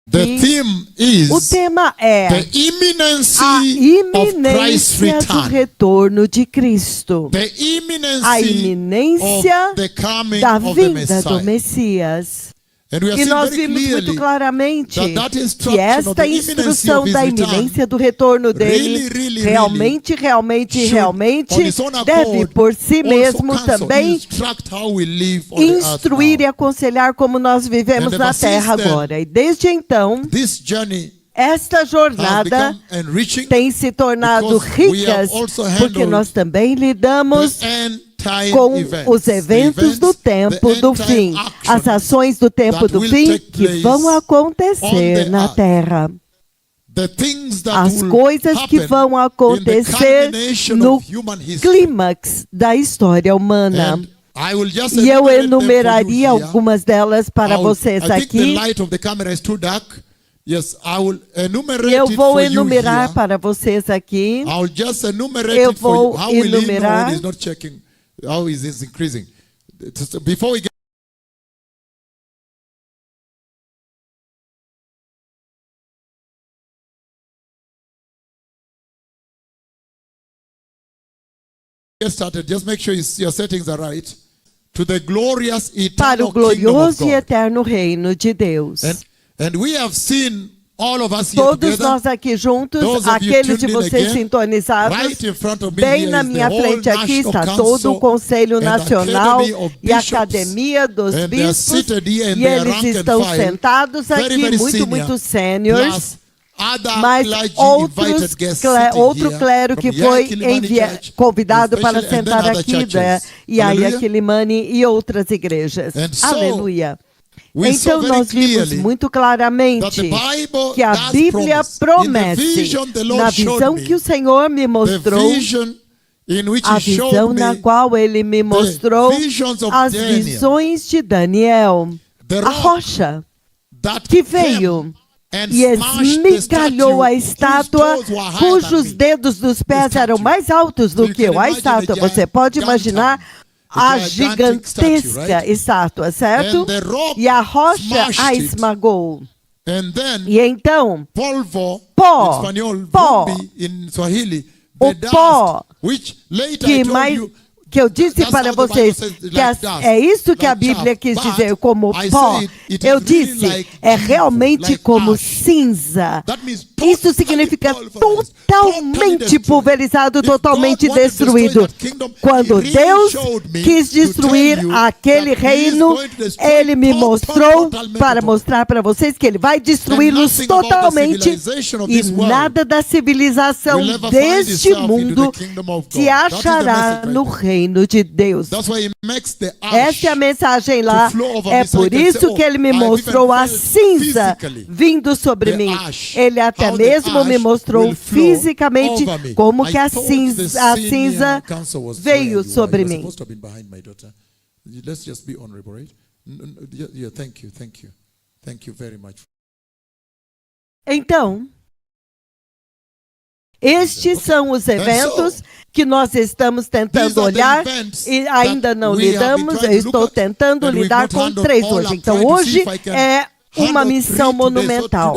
The theme is O tema é the imminency a of Christ's iminência do return. retorno de Cristo. The A imminency iminência of the coming da of the vinda do Messiah. Messias. And we are E seeing nós very vimos muito clearly claramente that que instruction of esta the imminency instrução of his da return iminência do retorno dele realmente deve por si mesmo também instruir e aconselhar como nós vivemos And na ever terra since then, agora. E desde então, this journey esta has jornada become enriching tem se tornado because we have ricas also porque handled nós também lidamos the end time com events, os eventos do tempo do fim, as ações do tempo do fim que vão acontecer na terra. As coisas que vão acontecer no clímax da história humana. E eu enumeraria algumas delas para vocês aqui. E eu vou enumerar para vocês aqui. Eu vou enumerar. How is this increasing? Before we get started, just make sure your settings are right. To the glorious Para o eternal kingdom of glorioso e God. eterno reino de Deus. And we have seen all of us here Todos together. nós aqui juntos, Those of you aqueles de tuned in vocês again, sintonizados, right in front of me bem here na is the minha whole frente aqui National está Council todo o Conselho and Nacional Academy of e a Bishops, Academia dos and they are Bispos, seated here in e their eles rank and estão file, sentados very, aqui, very muito, senior, muito sêniores, plus other mas clergy outros, invited guests sitting outro here clero que from foi Yakilimani Church, convidado para especially, and then sentar other aqui, churches. e a Hallelujah. Yakilimani e outras igrejas. And so, Aleluia. we saw Então very nós vimos clearly muito that claramente the Bible que a does Bíblia promise. In the promete, vision the Lord na showed visão me, que o Senhor me the mostrou, vision in which a he showed visão me na qual ele me mostrou visions of as Daniel, visões de Daniel, the a rock rocha that que came veio and e smashed the esmigalhou a statue, estátua, whose toes were higher cujos than me. dedos dos pés The eram statue. mais altos So do you que can eu. A imagine estátua, the você pode imaginar a gigantic statue, gigantesca right? estátua, certo? And the rock E a rocha smashed a it. esmagou. And then E então, polvo, Pó, in espanhol, pó, vumbi in Swahili, o the pó dust, which later I que told mais you, que eu disse that's para how the vocês Bible says, que like dust, é isso que a like Bíblia chaff. quis But dizer como I pó. said it is Eu really disse, like é evil, realmente like como ash. cinza. That means Isso totally significa pulverized, totalmente totally destroyed. pulverizado, If totalmente God wanted to destroy destruído. that kingdom, Quando he really Deus showed me quis to tell destruir you aquele that he is reino, going to destroy Ele me mostrou totalmente. para mostrar para vocês que Ele vai destruí-los nothing about the totalmente, civilization of e this world nada da civilização will ever find deste itself into mundo the kingdom of se God. That is the achará message right no now. reino de Deus. That's why he makes the ash Essa é a mensagem lá. to flow over É me, so por I can say, isso que ele me I've mostrou even a felt cinza physically vindo sobre the mim. ash, Ele até how the mesmo me ash mostrou will flow fisicamente over me. como I que a thought the cinza senior council was veio where you were. sobre You were mim. supposed to have been behind my daughter. Let's just be honorable, right? Yeah, thank you. Thank you very much. Então, estes são os eventos que nós estamos tentando olhar e ainda não lidamos. Eu estou tentando lidar com 3 hoje. Então, hoje é uma missão monumental.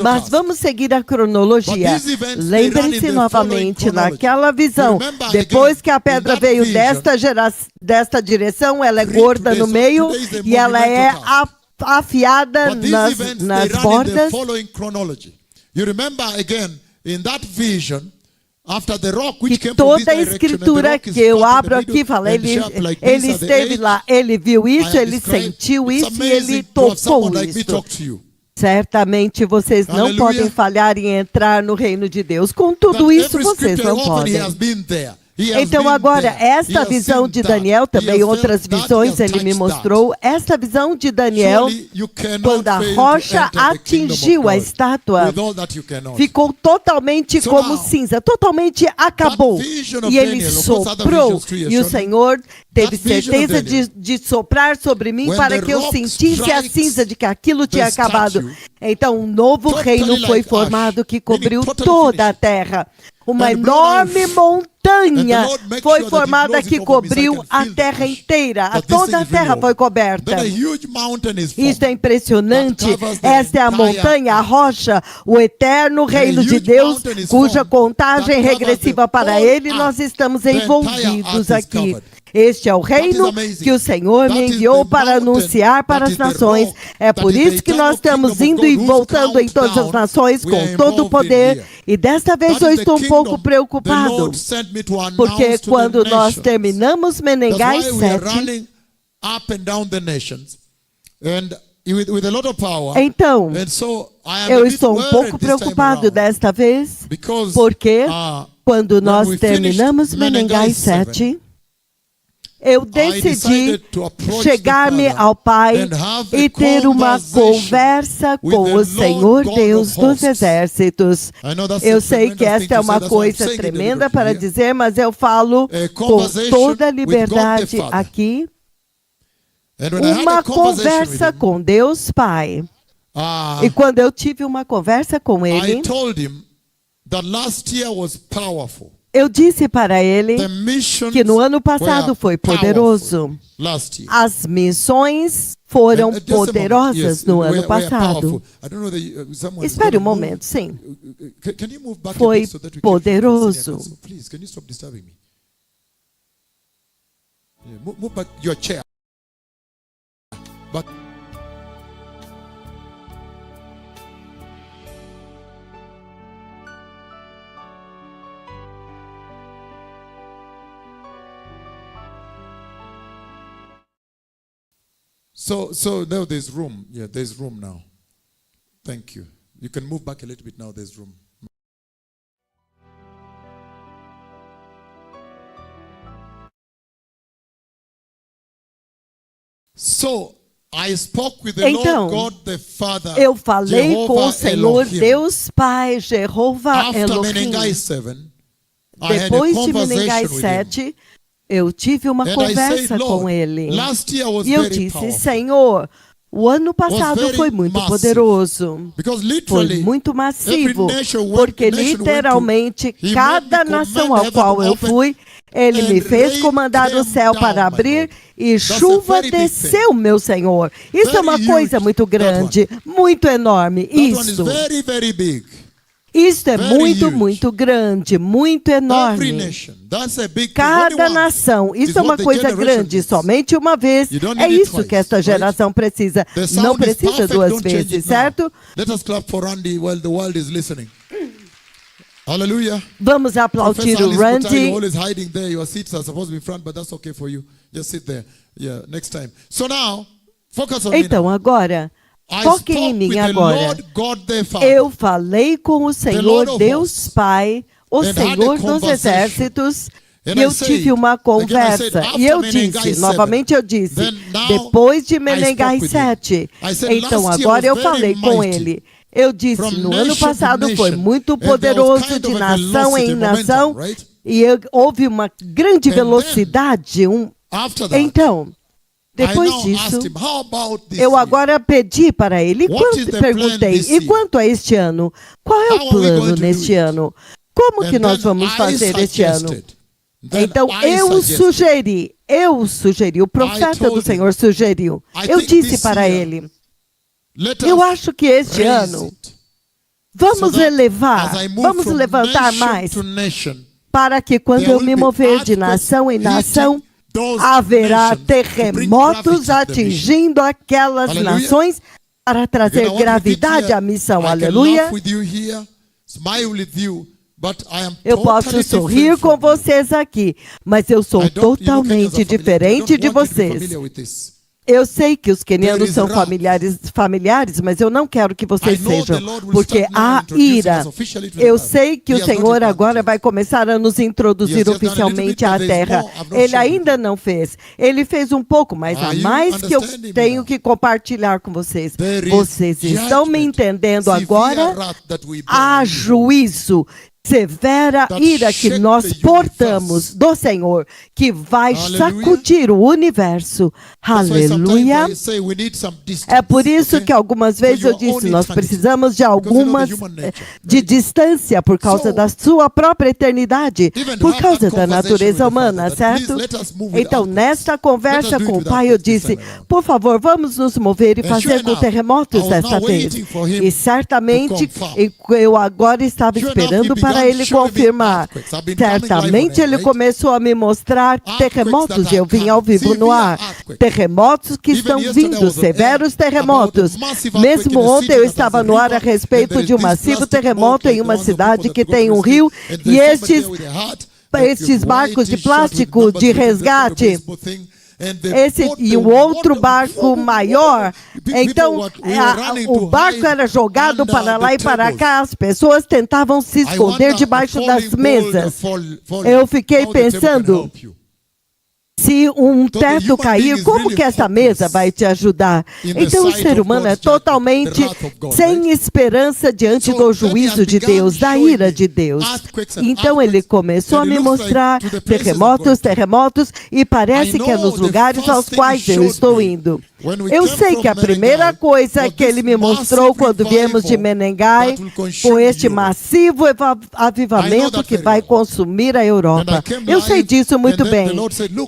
Mas vamos seguir a cronologia. Lembre-se novamente, naquela visão, depois que a pedra veio desta direção, ela é gorda no meio e ela é afiada nas bordas. You remember again in that vision, after the rock which Que came from this toda a direction, and the escritura rock is que eu flat in abro the aqui middle, fala, and ele sharp like this at the esteve edge. lá, ele viu I isso, have ele described. sentiu It's isso e ele amazing to have tocou someone like me isso. talk to you. Certamente vocês não Aleluia. podem falhar em entrar no reino de Deus. Com tudo That isso, every vocês scripture não often podem. he has been there. He has Então been agora, there. He esta has visão seen de that. Daniel, He também has outras felt that. visões He has ele me touched mostrou. Esta visão de Daniel, Surely you cannot quando a fail to rocha enter the kingdom of atingiu a God. estátua, With all that you cannot. ficou totalmente So como now, cinza, totalmente acabou. that vision of E ele Daniel, of course, other soprou, visions too, e o showed me. Senhor teve That vision of certeza Daniel, de soprar sobre mim when para the que eu rock sentisse a strikes cinza de que aquilo tinha the acabado. statue, Então um novo totally reino foi like formado ash, que cobriu meaning totally toda a finished. terra. Uma And enorme blood montanha montanha foi formada que cobriu a terra inteira. Toda a terra foi coberta. Isso é impressionante. Esta é a montanha, a rocha, o eterno reino de Deus, cuja contagem regressiva para ele nós estamos envolvidos aqui. Este é o reino que o Senhor me enviou para anunciar para as nações. É por isso que nós estamos indo e voltando em todas as nações com todo o poder. E desta vez eu estou um pouco preocupado, porque quando nós terminamos Menengai 7, então, eu estou um pouco preocupado desta vez, porque quando nós terminamos Menengai 7, eu decidi chegar-me ao Pai e ter uma conversa com o Senhor Deus dos Exércitos. Eu sei que esta é uma coisa tremenda para dizer, mas eu falo com toda a liberdade aqui. Uma conversa com Deus Pai. E quando eu tive uma conversa com Ele, eu disse para ele que no ano passado foi poderoso. As missões foram poderosas no ano passado. Espere um momento, sim. Foi poderoso. So now there's room. Yeah, there's room now. Thank you. You can move back a little bit now. There's room. So I spoke with the Lord God the Father. Eu falei com o Senhor Deus Pai, Jeová Elohim. Depois de Menengai 7, eu tive uma conversa com ele. E eu disse, Senhor, o ano passado foi muito poderoso. Foi muito massivo. Porque literalmente, cada nação ao qual eu fui, ele me fez comandar o céu para abrir e chuva desceu, meu Senhor. Isso é uma coisa muito grande, muito enorme. Isto é muito grande, muito enorme. Cada nação, isso é uma coisa grande, somente uma vez. É isso que esta geração precisa. Não precisa duas vezes, certo? Vamos aplaudir o Randy. Então, agora, foquem em mim agora. Eu falei com o Senhor Deus Pai, o Senhor dos Exércitos, e eu tive uma conversa. E eu disse, novamente eu disse, depois de Menengai 7, então agora eu falei com ele. Eu disse, no ano passado foi muito poderoso, de nação em nação, e houve uma grande velocidade. Então, depois disso, eu agora pedi para ele, perguntei, e quanto a este ano? Qual é o plano neste ano? Como que nós vamos fazer este ano? Então, eu sugeri, o profeta do Senhor sugeriu. Eu disse para ele, eu acho que este ano, vamos levantar mais, para que quando eu me mover de nação em nação, haverá terremotos atingindo aquelas nações para trazer gravidade à missão. Aleluia. Eu posso sorrir com vocês aqui, mas eu sou totalmente diferente de vocês. Eu sei que os quenianos são familiares, mas eu não quero que vocês sejam, porque há ira. Eu sei que o Senhor agora vai começar a nos introduzir oficialmente à terra. Ele ainda não fez. Ele fez um pouco, mas há mais que eu tenho que compartilhar com vocês. Vocês estão me entendendo agora? Há juízo severa ira que nós portamos do Senhor, que vai sacudir o universo. Aleluia. É por isso que algumas vezes eu disse, nós precisamos de algumas de distância por causa da sua própria eternidade, por causa da natureza humana, certo? Então, nesta conversa com o Pai, eu disse, por favor, vamos nos mover e fazer com terremotos desta vez. E certamente, eu agora estava esperando para ele confirmar. Certamente ele começou a me mostrar terremotos, e eu vim ao vivo no ar. Terremotos que estão vindo, severos terremotos. Mesmo ontem eu estava no ar a respeito de um massivo terremoto em uma cidade que tem um rio, e estes barcos de plástico de resgate, e o outro barco maior, então o barco era jogado para lá e para cá, as pessoas tentavam se esconder debaixo das mesas. Eu fiquei pensando, se um teto cair, como que essa mesa vai te ajudar? Então o ser humano é totalmente sem esperança diante do juízo de Deus, da ira de Deus. Então ele começou a me mostrar terremotos, e parece que é nos lugares aos quais eu estou indo. Eu sei que a primeira coisa que ele me mostrou quando viemos de Menengai, com este massivo avivamento que vai consumir a Europa. Eu sei disso muito bem.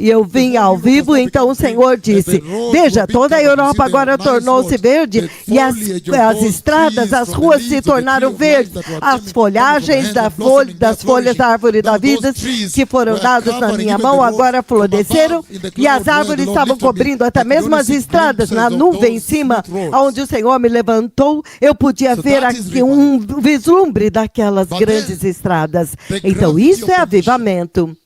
E eu vim ao vivo, então o Senhor disse, veja, toda a Europa agora tornou-se verde, e as estradas, as ruas se tornaram verdes. As folhagens das folhas da árvore da vida que foram dadas na minha mão agora floresceram, e as árvores estavam cobrindo até mesmo as estradas. Na nuvem em cima, onde o Senhor me levantou, eu podia ver aqui um vislumbre daquelas grandes estradas. Então, isso é avivamento.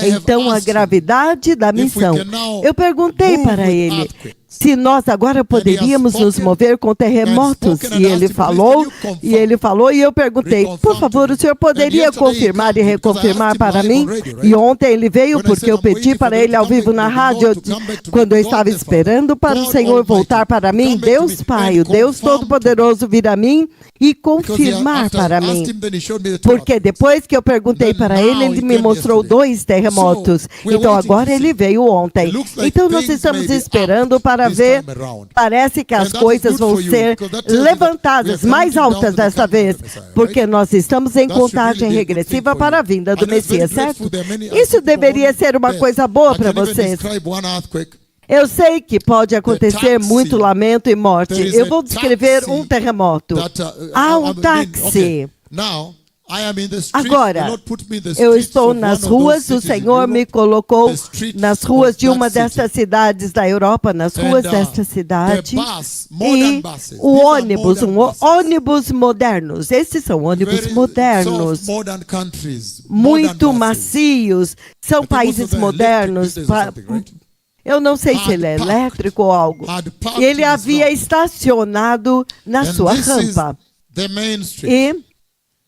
Então, a gravidade da missão. Eu perguntei para ele se nós agora poderíamos nos mover com terremotos. E ele falou, e eu perguntei, por favor, o senhor poderia confirmar e reconfirmar para mim? E ontem ele veio porque eu pedi para ele ao vivo na rádio, quando eu estava esperando para o Senhor voltar para mim, Deus Pai, o Deus Todo-Poderoso vir a mim e confirmar para mim. Porque depois que eu perguntei para ele, ele me mostrou 2 terremotos. Então agora ele veio ontem. Então nós estamos esperando para ver, parece que as coisas vão ser levantadas mais altas desta vez, porque nós estamos em contagem regressiva para a vinda do Messias, certo? Isso deveria ser uma coisa boa para vocês. Eu sei que pode acontecer muito lamento e morte. Eu vou descrever um terremoto. Há um táxi. Agora, eu estou nas ruas, o Senhor me colocou nas ruas de uma dessas cidades da Europa, nas ruas desta cidade, e o ônibus, ônibus modernos, esses são ônibus modernos, muito macios, são países modernos. Eu não sei se ele é elétrico ou algo. E ele havia estacionado na sua rampa. E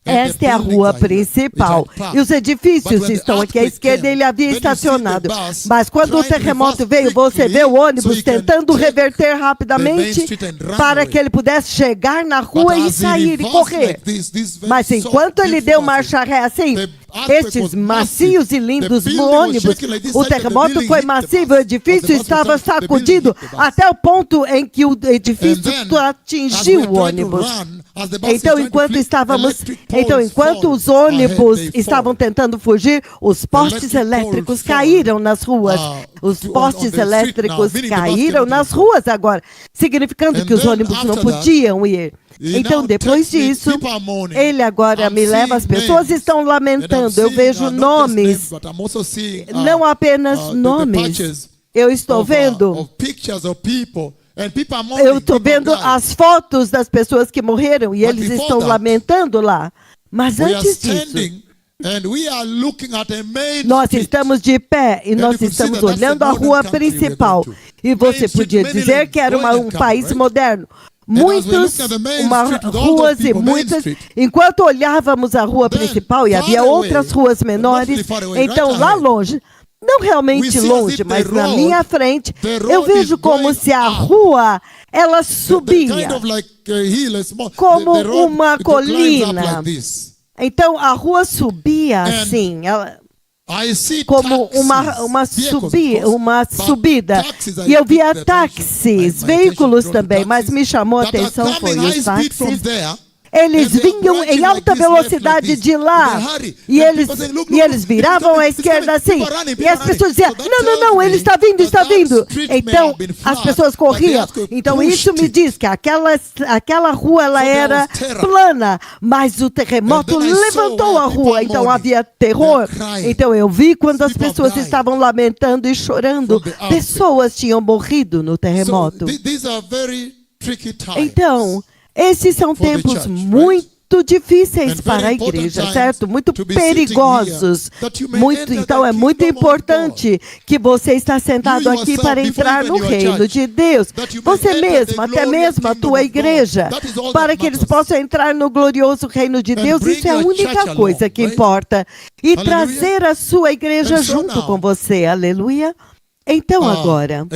esta é a rua principal. E os edifícios estão aqui à esquerda, ele havia estacionado. Mas quando o terremoto veio, você vê o ônibus tentando reverter rapidamente para que ele pudesse chegar na rua e sair e correr. Mas enquanto ele deu marcha ré assim, estes macios e lindos ônibus, o terremoto foi massivo, o edifício estava sacudido até o ponto em que o edifício atingiu o ônibus. Então, enquanto os ônibus estavam tentando fugir, os postes elétricos caíram nas ruas. Os postes elétricos caíram nas ruas agora, significando que os ônibus não podiam ir. Então, depois disso, ele agora me leva, as pessoas estão lamentando, eu vejo nomes, não apenas nomes, eu estou vendo as fotos das pessoas que morreram e eles estão lamentando lá. Mas antes disso, nós estamos de pé e nós estamos olhando a rua principal. E você podia dizer que era um país moderno. Ruas e muitas. Enquanto olhávamos a rua principal e havia outras ruas menores, então lá longe, não realmente longe, mas na minha frente, eu vejo como se a rua, ela subia como uma colina. Então a rua subia assim, como uma subida. E eu via táxis, veículos também, mas me chamou a atenção foi os táxis. Eles vinham em alta velocidade de lá, e eles viravam à esquerda assim, e as pessoas diziam, não, ele está vindo. Então, as pessoas corriam. Então, isso me diz que aquela rua ela era plana, mas o terremoto levantou a rua, então havia terror. Então, eu vi quando as pessoas estavam lamentando e chorando, pessoas tinham morrido no terremoto. Então, esses são tempos muito difíceis para a igreja, certo? Muito perigosos. Então, é muito importante que você está sentado aqui para entrar no reino de Deus. Você mesmo, até mesmo a tua igreja, para que eles possam entrar no glorioso reino de Deus. Isso é a única coisa que importa. E trazer a sua igreja junto com você. Aleluia. Então, agora...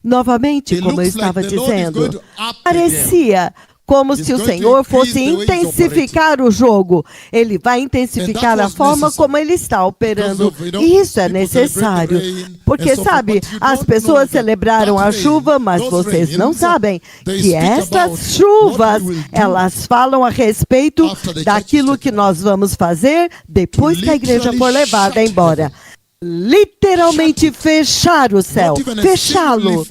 Novamente, como eu estava dizendo, parecia como se o Senhor fosse intensificar o jogo. Ele vai intensificar a forma como ele está operando. E isso é necessário. Porque, sabe, as pessoas celebraram a chuva, mas vocês não sabem que estas chuvas, elas falam a respeito daquilo que nós vamos fazer depois que a igreja for levada embora. Literalmente fechar o céu, fechá-lo.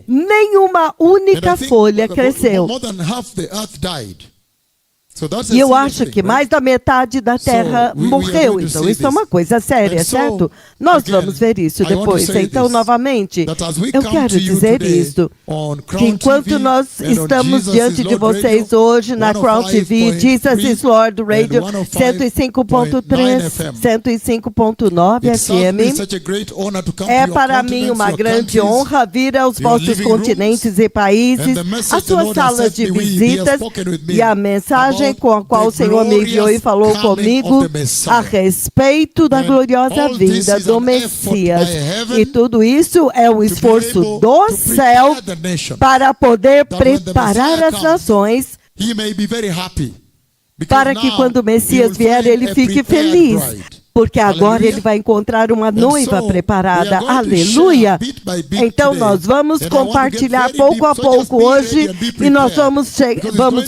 Nenhuma única folha cresceu. E eu acho que mais da metade da terra morreu. Então, isso é uma coisa séria, certo? Nós vamos ver isso depois. Então, novamente, eu quero dizer isto, que enquanto nós estamos diante de vocês hoje na Crown TV, Jesus is Lord Radio, 105.3, 105.9 FM, é para mim uma grande honra vir aos vossos continentes e países, às suas salas de visitas e a mensagem com a qual o Senhor me enviou e falou comigo a respeito da gloriosa vinda do Messias. E tudo isso é um esforço do céu para poder preparar as nações para que quando o Messias vier, ele fique feliz. Porque agora ele vai encontrar uma noiva preparada. Aleluia! Então nós vamos compartilhar pouco a pouco hoje e nós vamos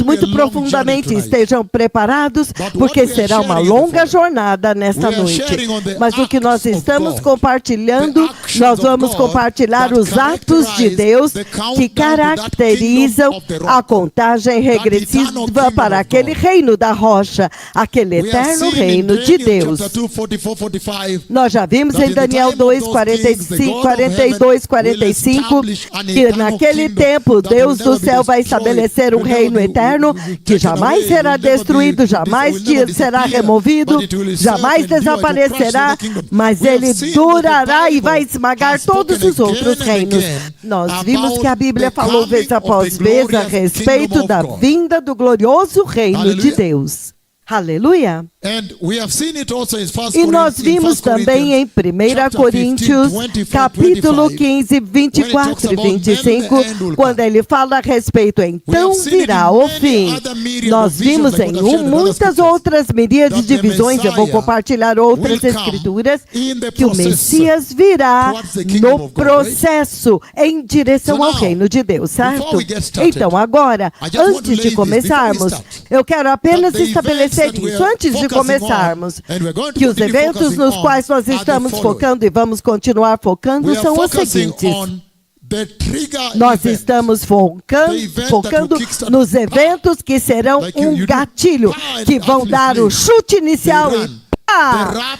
muito profundamente. Estejam preparados, porque será uma longa jornada nesta noite. Mas o que nós estamos compartilhando, nós vamos compartilhar os atos de Deus que caracterizam a contagem regressiva para aquele reino da rocha, aquele eterno reino de Deus. Nós já vimos em Daniel 2, 42, 45, que naquele tempo Deus do céu vai estabelecer um reino eterno que jamais será destruído, jamais será removido, jamais desaparecerá, mas ele durará e vai esmagar todos os outros reinos. Nós vimos que a Bíblia falou vez após vez a respeito da vinda do glorioso reino de Deus. Aleluia! E nós vimos também em 1 Coríntios, capítulo 15, 24 e 25, quando ele fala a respeito, então virá o fim. Nós vimos em muitas outras miríades de visões, eu vou compartilhar outras escrituras, que o Messias virá no processo em direção ao reino de Deus, certo? Então agora, antes de começarmos, eu quero apenas estabelecer isso, antes de começarmos, que os eventos nos quais nós estamos focando e vamos continuar focando são os seguintes. Nós estamos focando nos eventos que serão um gatilho, que vão dar o chute inicial e pá!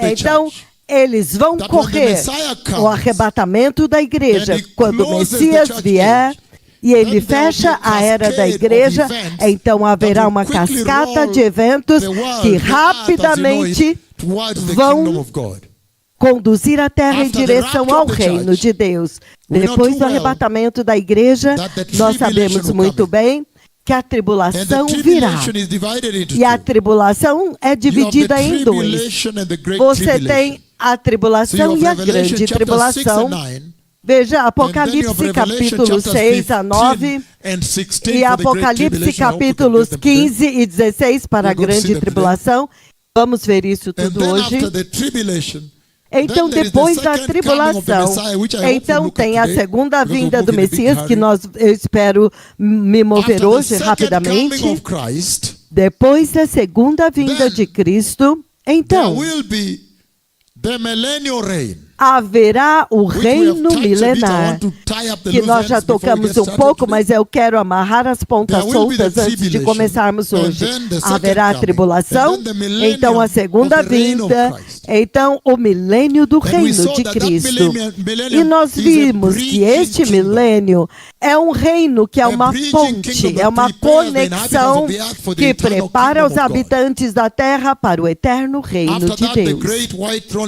Então, eles vão correr o arrebatamento da igreja. Quando o Messias vier e ele fecha a era da igreja, então haverá uma cascata de eventos que rapidamente vão conduzir a terra em direção ao reino de Deus. Depois do arrebatamento da igreja, nós sabemos muito bem que a tribulação virá. E a tribulação é dividida em dois. Você tem a tribulação e a grande tribulação. Veja, Apocalipse capítulo 6 a 9 e Apocalipse capítulos 15 e 16 para a grande tribulação. Vamos ver isso tudo hoje. Então, depois da tribulação, então tem a segunda vinda do Messias, que eu espero me mover hoje rapidamente. Depois da segunda vinda de Cristo, então haverá o reino milenar, que nós já tocamos um pouco, mas eu quero amarrar as pontas soltas antes de começarmos hoje. Haverá a tribulação, então a segunda vinda, então o milênio do reino de Cristo. E nós vimos que este milênio é um reino que é uma ponte, é uma conexão que prepara os habitantes da terra para o eterno reino de Deus.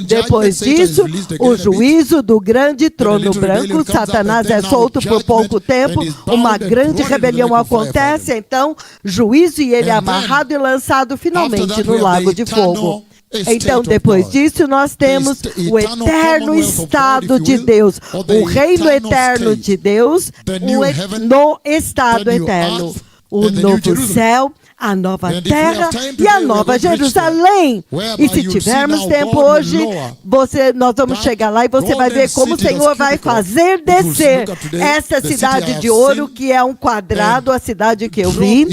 Depois disso, o juízo do grande trono branco, Satanás é solto por pouco tempo, uma grande rebelião acontece, então juízo, e ele é amarrado e lançado finalmente no lago de fogo. Então, depois disso, nós temos o eterno estado de Deus, o reino eterno de Deus, no estado eterno, o novo céu, a nova terra e a nova Jerusalém. E se tivermos tempo hoje, nós vamos chegar lá e você vai ver como o Senhor vai fazer descer essa cidade de ouro, que é um quadrado, a cidade que eu vi.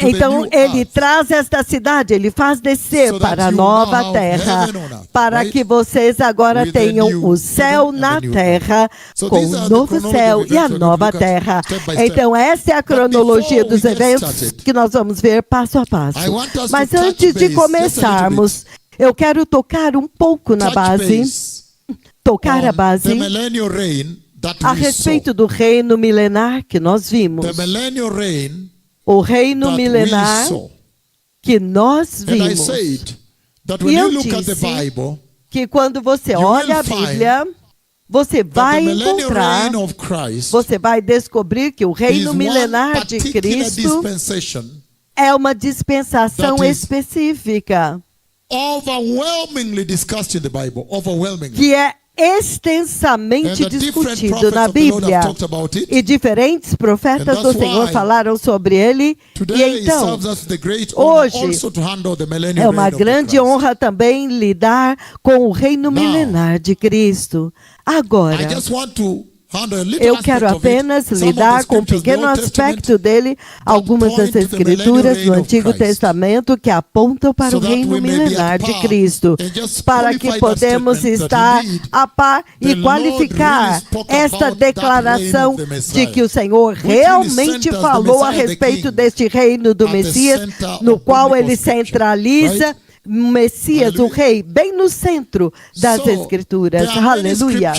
Então ele traz esta cidade, ele faz descer para a nova terra, para que vocês agora tenham o céu na terra, com o novo céu e a nova terra. Então essa é a cronologia dos eventos que nós vamos ver passo a passo. Mas antes de começarmos, eu quero tocar um pouco na base, a base a respeito do reino milenar que nós vimos. O reino milenar que nós vimos. E eu disse que quando você olha a Bíblia, você vai encontrar, você vai descobrir que o reino milenar de Cristo é uma dispensação específica, que é extensamente discutido na Bíblia, e diferentes profetas do Senhor falaram sobre ele. E então, hoje é uma grande honra também lidar com o reino milenar de Cristo. Agora, eu quero apenas lidar com um pequeno aspecto dele, algumas das escrituras do Antigo Testamento que apontam para o reino milenar de Cristo, para que podemos estar a par e qualificar esta declaração de que o Senhor realmente falou a respeito deste reino do Messias, no qual ele centraliza o Messias, o rei, bem no centro das escrituras. Aleluia.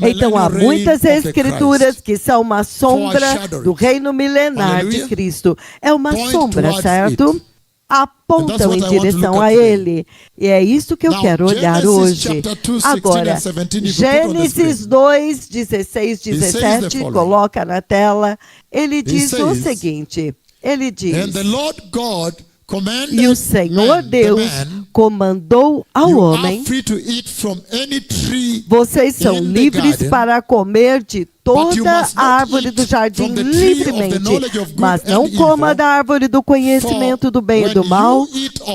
Então, há muitas escrituras que são uma sombra do reino milenar de Cristo. É uma sombra, certo? Apontam em direção a ele. E é isso que eu quero olhar hoje. Agora, Gênesis 2, 16, 17, coloca na tela. Ele diz o seguinte, ele diz: e o Senhor Deus comandou ao homem: vocês são livres para comer de toda a árvore do jardim livremente, mas não coma da árvore do conhecimento do bem e do mal,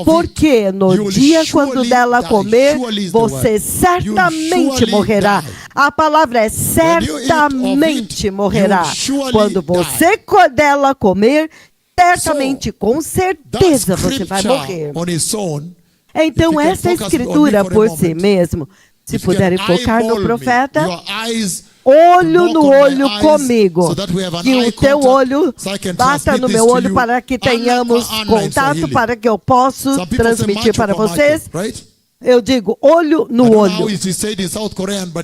porque no dia quando dela comer, você certamente morrerá. A palavra é certamente morrerá. Quando você dela comer, certamente, com certeza, você vai morrer. Então, essa escritura por si mesmo, se puderem focar no profeta, olho no olho comigo, que o teu olho bata no meu olho para que tenhamos contato, para que eu possa transmitir para vocês. Eu digo olho no olho.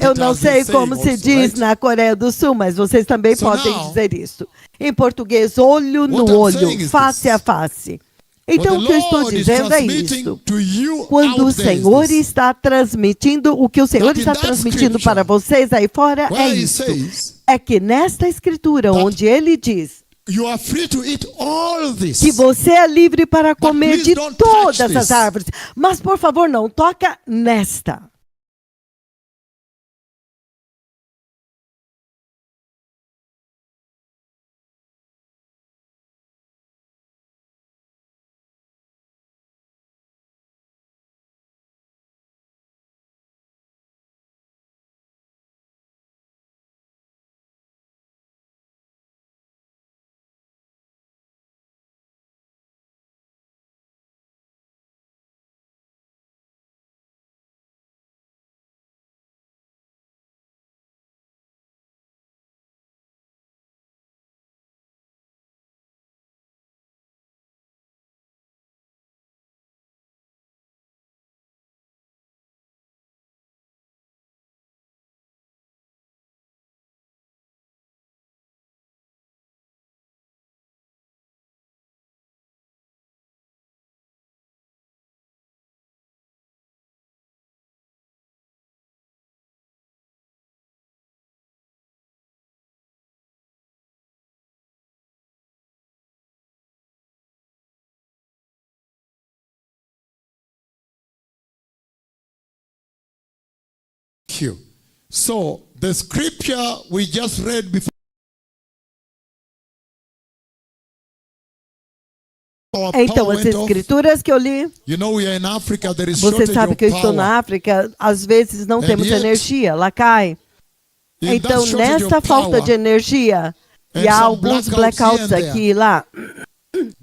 Eu não sei como se diz na Coreia do Sul, mas vocês também podem dizer isso. Em português, olho no olho, face a face. Então, o que eu estou dizendo é isso. Quando o Senhor está transmitindo, o que o Senhor está transmitindo para vocês aí fora é isso. É que nesta escritura, onde ele diz que você é livre para comer de todas as árvores, mas por favor, não toca nesta. Thank you. So, the scripture we just read before our Então, power as went off. escrituras que eu li, You know, we are in Africa, there is você shortage sabe of que eu estou na power. África, às vezes não And temos yet, energia, lá cai. In that Então, shortage nessa of falta power, de energia, and e há some alguns blackouts blackouts here and aqui e lá,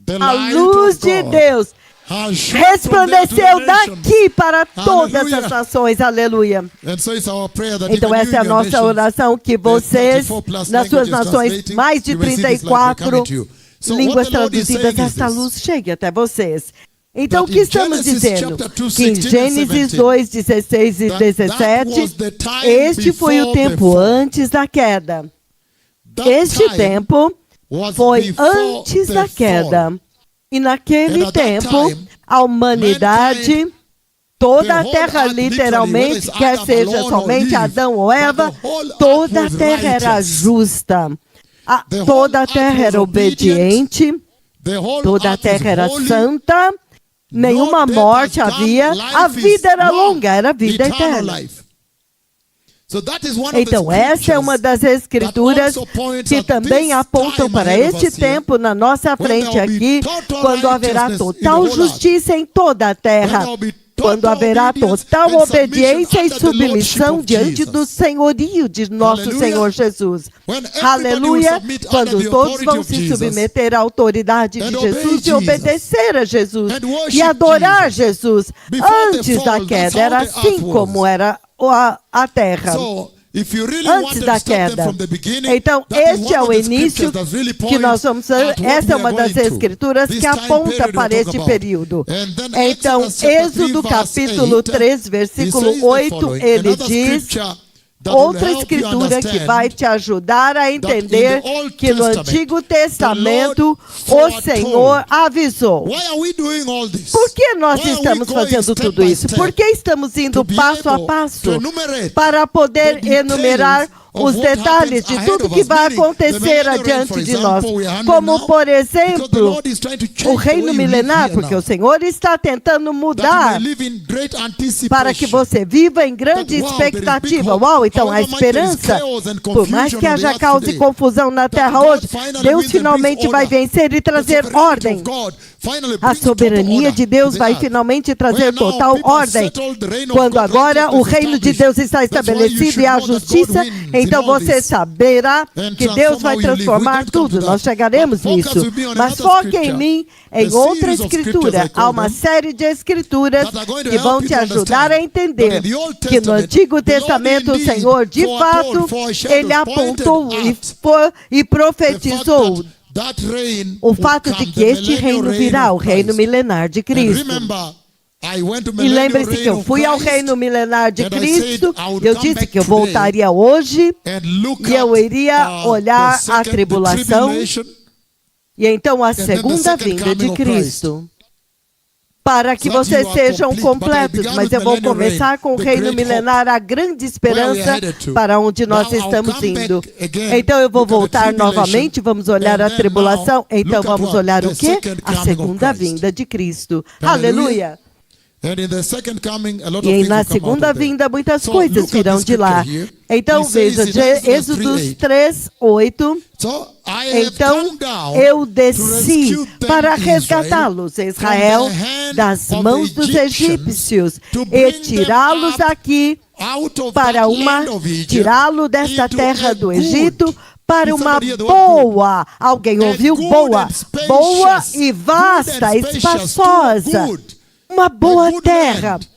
the a light luz of de God Deus has shone from there to the resplandeceu nations. daqui para todas Hallelujah. as nações, aleluia. And so it's our prayer that Então even essa you é a in your nossa nations, oração, que there's vocês, 34 plus nas suas languages nações, translating, mais de you may see this light will 34 come to you. So what línguas the Lord is traduzidas, saying is essa this, luz chegue até vocês. Então, o that que in estamos Genesis dizendo? chapter 2, Que em 16 and Gênesis 17, 2, 16 e that 17, was the time este foi o before the tempo fall. antes da queda. That Este time tempo was foi before antes the da fall. queda. E naquele And at that tempo, time, a humanidade, mankind, toda the a whole terra earth, literally, literalmente, whether it's quer Adam seja alone or somente Eve, Adão ou but Eva, the whole earth toda a was terra era righteous. justa. The whole Toda a earth terra was era obediente, The whole toda a earth is terra era holy. santa, nenhuma No death morte has come. havia, Life a is vida era long, longa, era vida eternal eterna. life. So that is one of the Então, essa é uma das scriptures escrituras that also points que at também this apontam time para ahead of este us here, tempo na nossa when frente there will be aqui, total quando haverá righteousness in the total whole earth. justiça em toda a When terra, there will be quando total haverá obedience total and submission obediência e under the lordship submissão of diante Jesus. do senhorio de nosso Hallelujah. Senhor Jesus. When everybody will Aleluia! submit under Quando the todos authority vão of se Jesus submeter à autoridade de and obey Jesus e Jesus obedecer a Jesus and worship e adorar Jesus. Jesus. Before the Antes fall, da that's queda, how era the earth assim was. como era a terra. So, if you really Antes wanted da to start them queda. from the beginning, Então, that is este é one o of the início scriptures that really que points nós vamos. at what Essa we é are uma das going through. escrituras This que time aponta period para we're talking este about. período. And then Então, Exodus chapter 3, Êxodo verse capítulo 8, 3, he versículo says the 8, following, ele another diz. scripture that will Outra help you escritura que understand vai te ajudar a entender in the Old que no Testament, Antigo the Testamento Lord o foretold. Senhor avisou. Why are we doing all this? Por que nós Why are we estamos going fazendo step tudo by isso? step Por que estamos indo to be passo a able passo to enumerate para poder the details enumerar of os what detalhes happens de ahead tudo of que us, vai meaning the acontecer millennial reign, adiante for de example, nós? we are handling Como, now, por because the exemplo, Lord is trying to change o the way reino you live milenar, here porque now. o Senhor está tentando That you mudar may live in great anticipation. para que você viva em grande That, wow, there is big expectativa. hope. Uau, então a However much there is esperança, chaos and por mais confusion que on the haja earth caos e today, confusão na that terra God hoje, finally Deus wins and finalmente brings vai order. vencer e The trazer sovereignty ordem. of God finally A brings total soberania order de Deus to the vai earth. finalmente trazer Where now total people ordem. settled, the reign of Quando God agora o righteousness reino de established. Deus está That's why you estabelecido should e a know that God justiça, wins in então all você this. saberá And que Deus transform vai how you live. We transformar don't come to tudo. that. Nós chegaremos But focus nisso. will be on Mas another foque em scripture. mim, A em outra series of scriptures, escritura. I call Há uma them, série de escrituras that are going to que help vão you te to ajudar a understand entender that in the Old que no Testament, Antigo the Lord Testamento o indeed Senhor, de foretold, fato, foreshadowed, ele apontou pointed e the fact profetizou that reign o would fato de come, que the este millennial reino reign virá, o of reino Christ. milenar de And Cristo. remember, I went to E millennial lembre-se que reign eu of fui ao Christ, reino milenar de and I Cristo, said I would eu come disse back que eu today voltaria hoje, and look e eu at, iria the olhar a second, the tribulação tribulation, e então a then the segunda second vinda coming de of Christ. Cristo. Para que So that vocês you are sejam complete. But I completos, began mas with eu vou millennial começar reign, com o the reino great milenar, a grande where we esperança headed to. para onde nós Now I'll estamos come back indo. again, Então eu vou look at the voltar tribulation, novamente, vamos olhar and a then tribulação. now, Então look at vamos what? olhar The o quê? second A coming segunda of Christ. vinda de Cristo. Hallelujah. Aleluia! And in the second coming, a lot of E things na will come out segunda of there. vinda, muitas So, coisas look at virão this de lá. scripture here. Então He says veja, in Exodus Êxodos 3:8. 3, 8. So, I have Então come down eu to desci rescue them, para Israel, resgatá-los, Israel, from the hand das of mãos the dos egípcios to e bring them tirá-los up daqui out of para that uma, land of Egypt tirá-lo desta into terra a do good. Egito para Did uma somebody hear the word good? boa, alguém ouviu? good Boa, and spacious, boa e good vasta, and spacious, espaçosa, good. uma boa A good terra. land.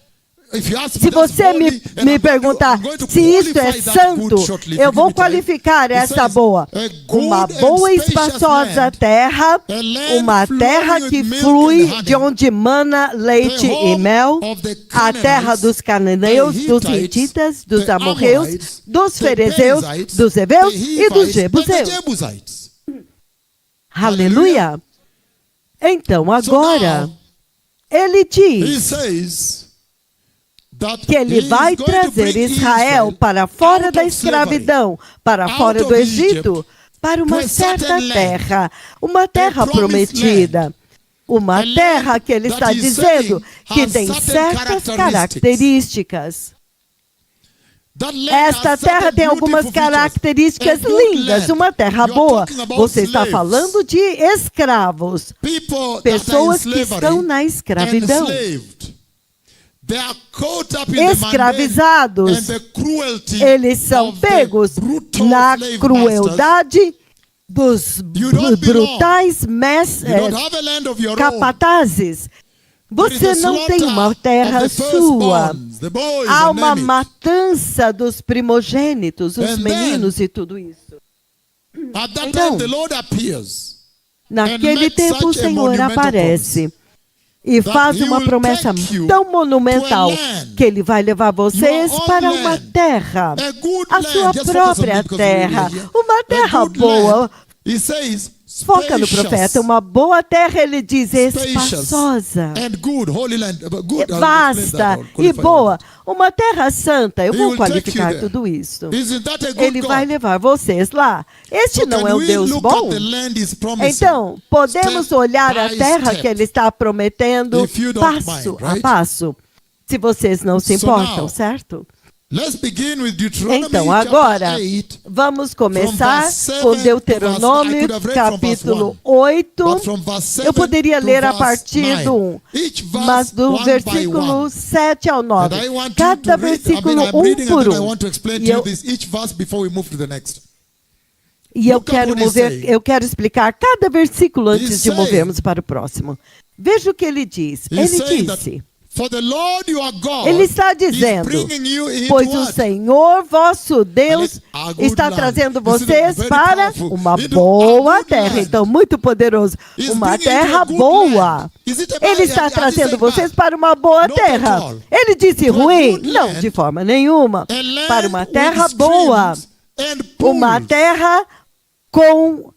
If you ask me, Se that's você holy, me and I'm going perguntar to se isso é qualify that good santo, shortly, if eu you vou give me time. qualificar It essa says, boa. a good Uma and boa e spacious espaçosa land, terra, a land uma terra flowing que with milk flui and honey, de onde mana leite the e home mel, of the a terra Canaanites, dos cananeus, the dos Hittites, hititas, dos the amorreus, Amorites, dos the ferezeus, Perizzites, dos heveus the e dos Hivites, and the jebuseus. Jebusites. Aleluia! Então agora, now, ele He diz says that que ele he is vai going to trazer bring Israel para fora out da of escravidão, para out fora of do Egito, Egypt, para uma to a certa certain land, terra, uma terra promised prometida. Uma a land terra que ele that está he's dizendo saying que has tem certain certas características. Esta terra tem algumas características lindas, uma terra boa. Você está falando de escravos, pessoas que estão na escravidão. Escravizados, eles são pegos na crueldade dos brutais capatazes. Você não tem uma terra sua. Há uma matança dos primogênitos, os meninos e tudo isso. Então, naquele tempo o Senhor aparece e faz uma promessa tão monumental que Ele vai levar vocês para uma terra, a sua própria terra, uma terra boa. Foca no profeta, uma boa terra, ele diz, espaçosa, vasta e boa, uma terra santa. Eu vou qualificar tudo isso. Ele vai levar vocês lá. Este não é um Deus bom? Então, podemos olhar a terra que ele está prometendo passo a passo, se vocês não se importam, certo? Então, agora, vamos começar com Deuteronômio, capítulo 8. Eu poderia ler a partir do 1, mas do versículo 7 ao 9. Cada versículo, um por um. E eu quero explicar cada versículo antes de movermos para o próximo. Veja o que ele diz. Ele disse... Ele está dizendo, pois o Senhor vosso Deus está trazendo vocês para uma boa terra. Então, muito poderoso. Uma terra boa. Ele está trazendo vocês para uma boa terra. Ele disse ruim? Não, de forma nenhuma. Para uma terra boa. Uma terra com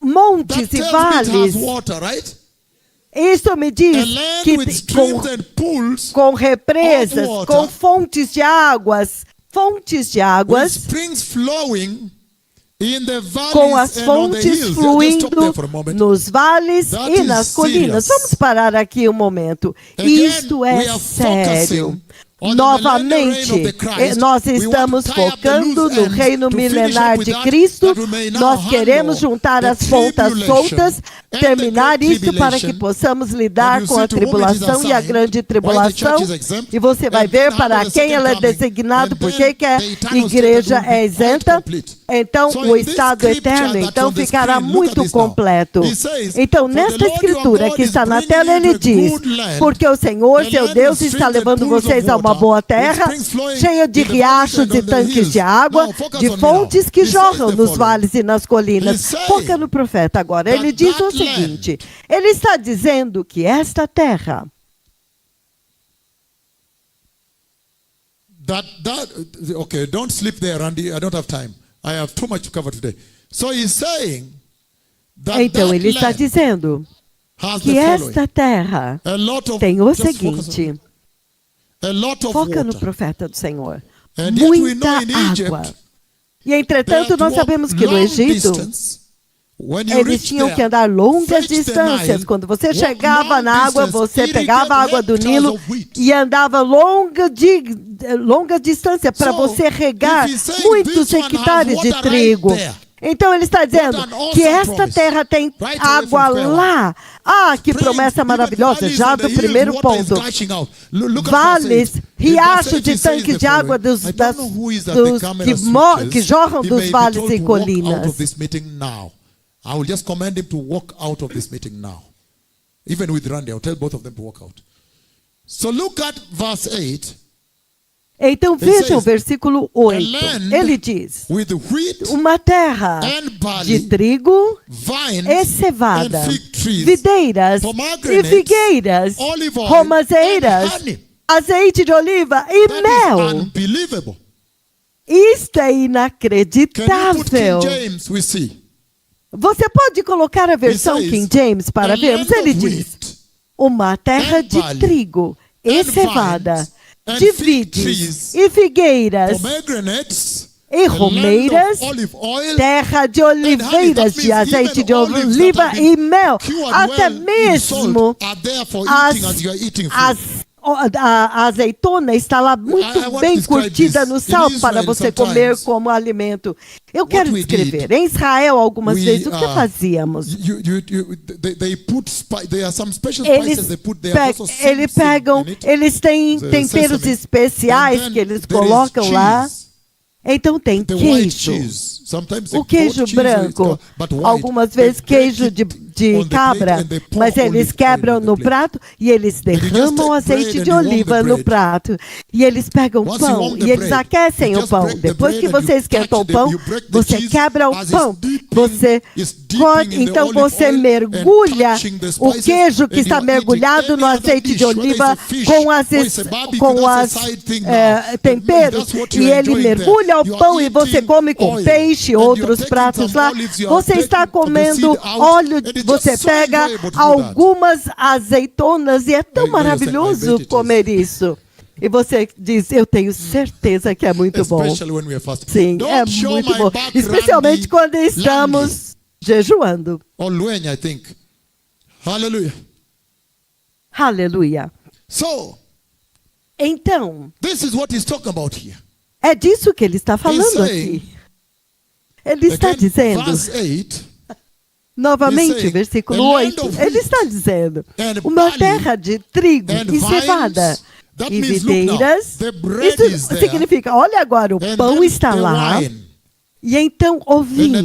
montes e vales. Isso me diz que com represas, com fontes de águas, com as fontes fluindo nos vales e nas colinas. Vamos parar aqui um momento. Isto é sério. Novamente, nós estamos focando no reino milenar de Cristo. Nós queremos juntar as pontas soltas, terminar isso para que possamos lidar com a tribulação e a grande tribulação. E você vai ver para quem ela é designada, porque que a igreja é isenta. Então, o estado eterno então ficará muito completo. Então, nesta escritura que está na tela, ele diz, porque o Senhor, seu Deus, está levando vocês a uma boa terra, cheia de riachos e tanques de água, de fontes que jorram nos vales e nas colinas. Foca no profeta agora. Ele diz o seguinte, ele está dizendo que esta terra... Okay, don't sleep there, Randy. I don't have time. I have too much to cover today. So he's saying that então ele está dizendo que esta terra tem o seguinte, foca no profeta do Senhor, muita água. E entretanto nós sabemos que no Egito eles tinham que andar longas distâncias. Quando você chegava na água, você pegava a água do Nilo e andava longa distância para você regar muitos hectares de trigo. Então ele está dizendo que esta terra tem água lá. Ah, que promessa maravilhosa, já do primeiro ponto. Vales, riachos de tanques de água que jorram dos vales e colinas. I will just command him to walk out of this meeting now. Even with Randy, I'll tell both of them to walk out. So look at verse 8. Então veja o versículo 8. Ele diz, uma terra de trigo e cevada, videiras e figueiras, romazeiras, azeite de oliva e mel. Isto é inacreditável. Você pode colocar a versão King James para vermos. Ele diz, uma terra de trigo e cevada, de vides e figueiras e romeiras, terra de oliveiras, de azeite de oliva e mel. Até mesmo as a azeitona está lá muito bem curtida no sal para você comer como alimento. Eu quero descrever. Em Israel, algumas vezes, o que fazíamos? Eles têm temperos especiais que eles colocam lá. Então tem queijo. O queijo branco, algumas vezes queijo de cabra, mas eles quebram no prato e eles derramam azeite de oliva no prato. E eles pegam o pão e eles aquecem o pão. Depois que você esquentou o pão, você quebra o pão. Você corta, então você mergulha o queijo que está mergulhado no azeite de oliva com os temperos. E ele mergulha o pão e você come com peixe, outros pratos lá. Você está comendo óleo, você pega algumas azeitonas e é tão maravilhoso comer isso. E você diz, eu tenho certeza que é muito bom. Sim, é muito bom. Especialmente quando estamos jejuando. Hallelujah. Aleluia. Então, this is what he's talking about here. É disso que ele está falando aqui. Ele está dizendo, novamente, versículo 8, ele está dizendo, uma terra de trigo e cevada e videiras. Isso significa, olha agora, o pão está lá. E então o vinho.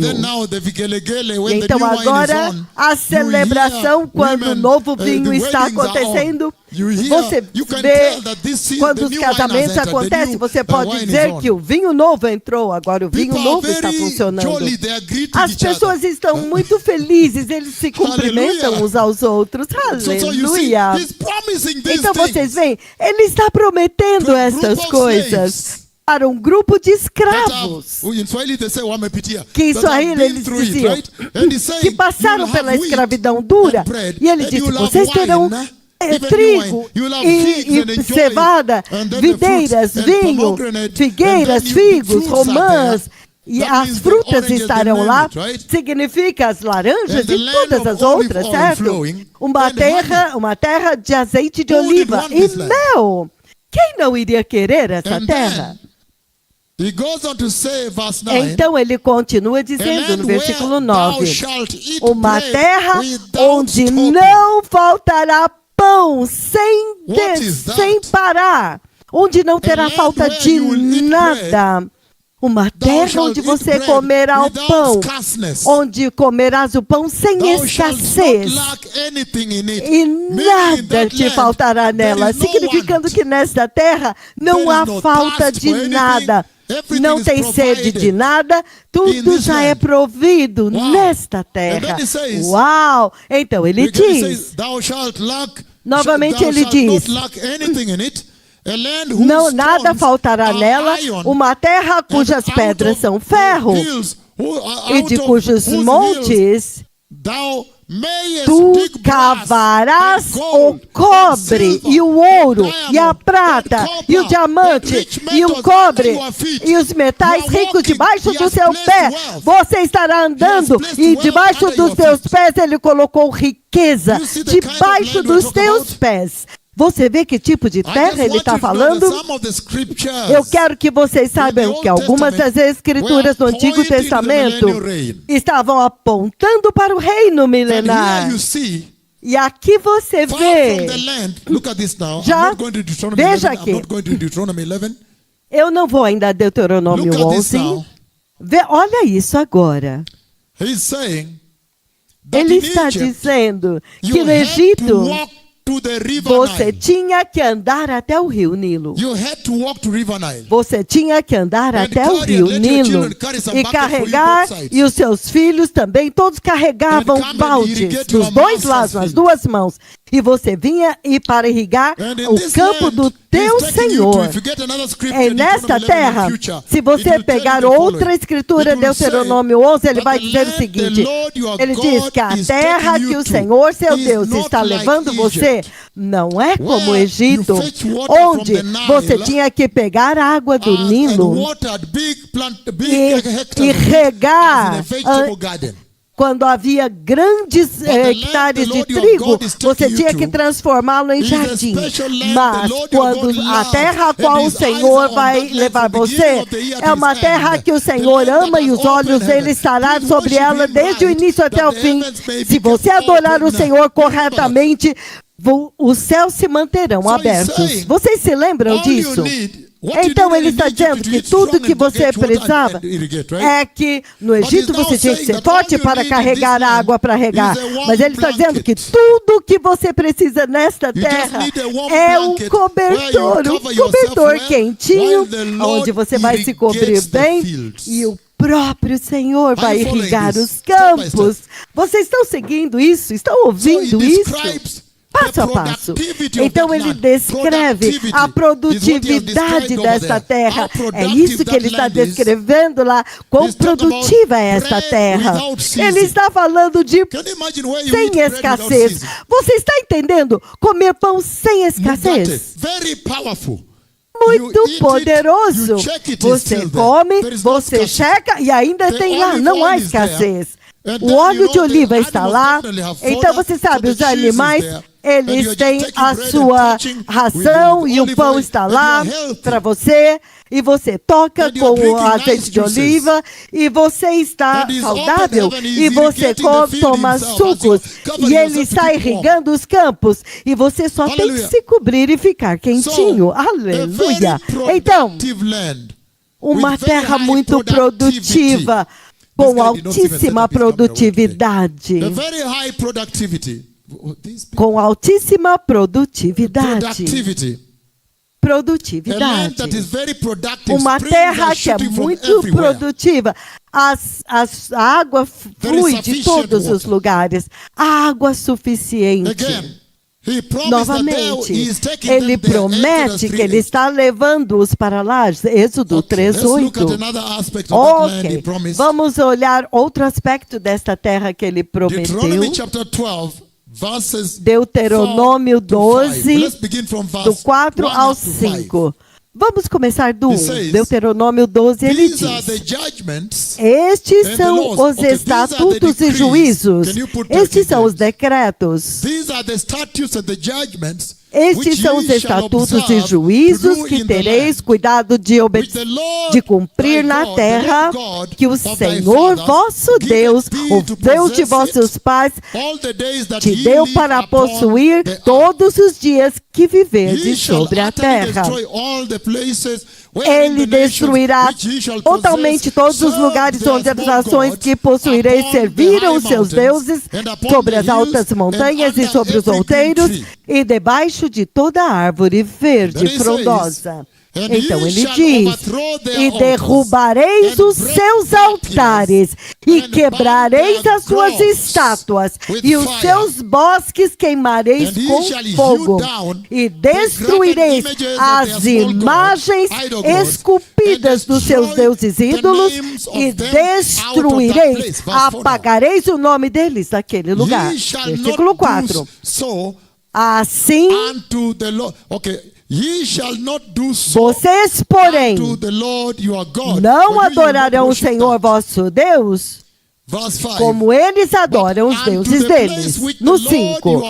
E então agora a celebração, quando o novo vinho está acontecendo, você vê quando os casamentos acontecem, você pode dizer que o vinho novo entrou, agora o vinho novo está funcionando. As pessoas estão muito felizes, eles se cumprimentam uns aos outros. Aleluia! Então vocês veem, ele está prometendo essas coisas para um grupo de escravos. Que em Swahili eles diziam que passaram pela escravidão dura. E ele disse, vocês terão trigo e cevada, videiras, vinho, figueiras, figos, romãs, e as frutas estarão lá, significa as laranjas e todas as outras, certo? Uma terra de azeite de oliva e mel. Quem não iria querer essa terra? Então ele continua dizendo no versículo 9, uma terra onde não faltará pão sem parar, onde não terá falta de nada. Uma terra onde você comerá o pão, onde comerás o pão sem escassez, e nada te faltará nela, significando que nesta terra não há falta de nada. Não tem sede de nada, tudo já é provido nesta terra. Uau! Então ele diz, novamente ele diz, não, nada faltará nela, uma terra cujas pedras são ferro, e de cujos montes tu cavarás o cobre e o ouro e a prata e o diamante e o cobre e os metais ricos debaixo do seu pé. Você estará andando e debaixo dos teus pés ele colocou riqueza, debaixo dos teus pés. Você vê que tipo de terra ele está falando? Eu quero que vocês saibam que algumas das escrituras do Antigo Testamento estavam apontando para o reino milenar. E aqui você vê, já, veja aqui, eu não vou ainda a Deuteronômio 11, olha isso agora. Ele está dizendo que no Egito, você tinha que andar até o rio Nilo. Você tinha que andar até o rio Nilo e carregar, e os seus filhos também, todos carregavam baldes dos dois lados, nas duas mãos. E você vinha para irrigar o campo do teu Senhor. É nesta terra, se você pegar outra escritura, Deuteronômio 11, ele vai dizer o seguinte, ele diz que a terra que o Senhor, seu Deus, está levando você, não é como o Egito, onde você tinha que pegar a água do Nilo e regar quando havia grandes hectares de trigo, você tinha que transformá-lo em jardim. Mas quando a terra a qual o Senhor vai levar você é uma terra que o Senhor ama e os olhos dele estarão sobre ela desde o início até o fim. Se você adorar o Senhor corretamente, os céus se manterão abertos. Vocês se lembram disso? Então ele está dizendo que tudo que você precisava é que no Egito você tinha que ser forte para carregar a água para regar. Mas ele está dizendo que tudo que você precisa nesta terra é um cobertor quentinho, onde você vai se cobrir bem e o próprio Senhor vai irrigar os campos. Vocês estão seguindo isso? Estão ouvindo isso? Passo a passo. Então ele descreve a produtividade desta terra. É isso que ele está descrevendo lá. Quão produtiva é esta terra. Ele está falando de sem escassez. Você está entendendo? Comer pão sem escassez. Muito poderoso. Você come, você checa e ainda tem lá. Não há escassez. O óleo de oliva está lá. Então você sabe, os animais, eles têm a sua ração e o pão está lá para você. E você toca com o azeite de oliva e você está saudável. E você toma sucos e ele está irrigando os campos. E você só tem que se cobrir e ficar quentinho. Aleluia! Então, uma terra muito produtiva, com altíssima produtividade. Com altíssima produtividade. Uma terra que é muito produtiva. A água flui de todos os lugares. A água suficiente. Novamente, ele promete que ele está levando-os para lá. Êxodo 3:8. Ok, vamos olhar outro aspecto desta terra que ele prometeu. Deuteronômio 12, do 4 ao 5. Vamos começar do 1. Deuteronômio 12, ele diz: estes são os estatutos e juízos. Estes são os decretos. Estes são os estatutos e juízos que tereis cuidado de cumprir na terra que o Senhor vosso Deus, o Deus de vossos pais, te deu para possuir todos os dias que viverdes sobre a terra. Ele destruirá totalmente todos os lugares onde as nações que possuireis serviram os seus deuses, sobre as altas montanhas e sobre os outeiros, e debaixo de toda árvore verde frondosa. Então ele diz: e derrubareis os seus altares, e quebrareis as suas estátuas, e os seus bosques queimareis com fogo, e destruireis as imagens esculpidas dos seus deuses ídolos, e destruireis, apagareis o nome deles daquele lugar. Versículo 4. Assim, vocês, porém, não adorarão o Senhor vosso Deus como eles adoram os deuses deles. No 5.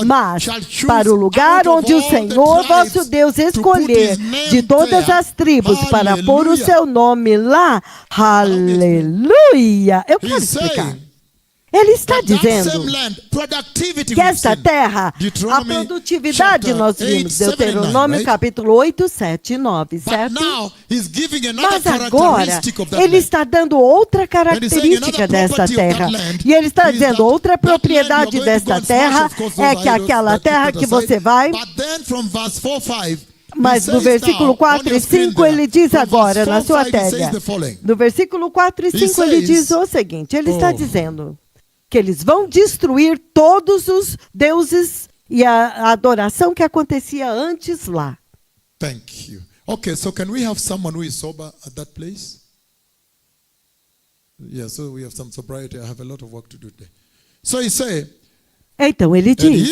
Mas para o lugar onde o Senhor vosso Deus escolher de todas as tribos para pôr o seu nome lá, aleluia! Eu quero explicar. Ele está dizendo que esta terra, a produtividade, nós vimos, Deuteronômio capítulo 8, 7 e 9, certo? Mas agora, ele está dando outra característica desta terra. E ele está dizendo, outra propriedade desta terra é que aquela terra que você vai... Mas no versículo 4 e 5 ele diz agora, na sua tela, no versículo 4 e 5 ele diz o seguinte, ele está dizendo que eles vão destruir todos os deuses e a adoração que acontecia antes lá. Thank you. Okay, so can we have someone who is sober at that place? Yeah, so we have some sobriety. I have a lot of work to do today. So he said, então ele diz,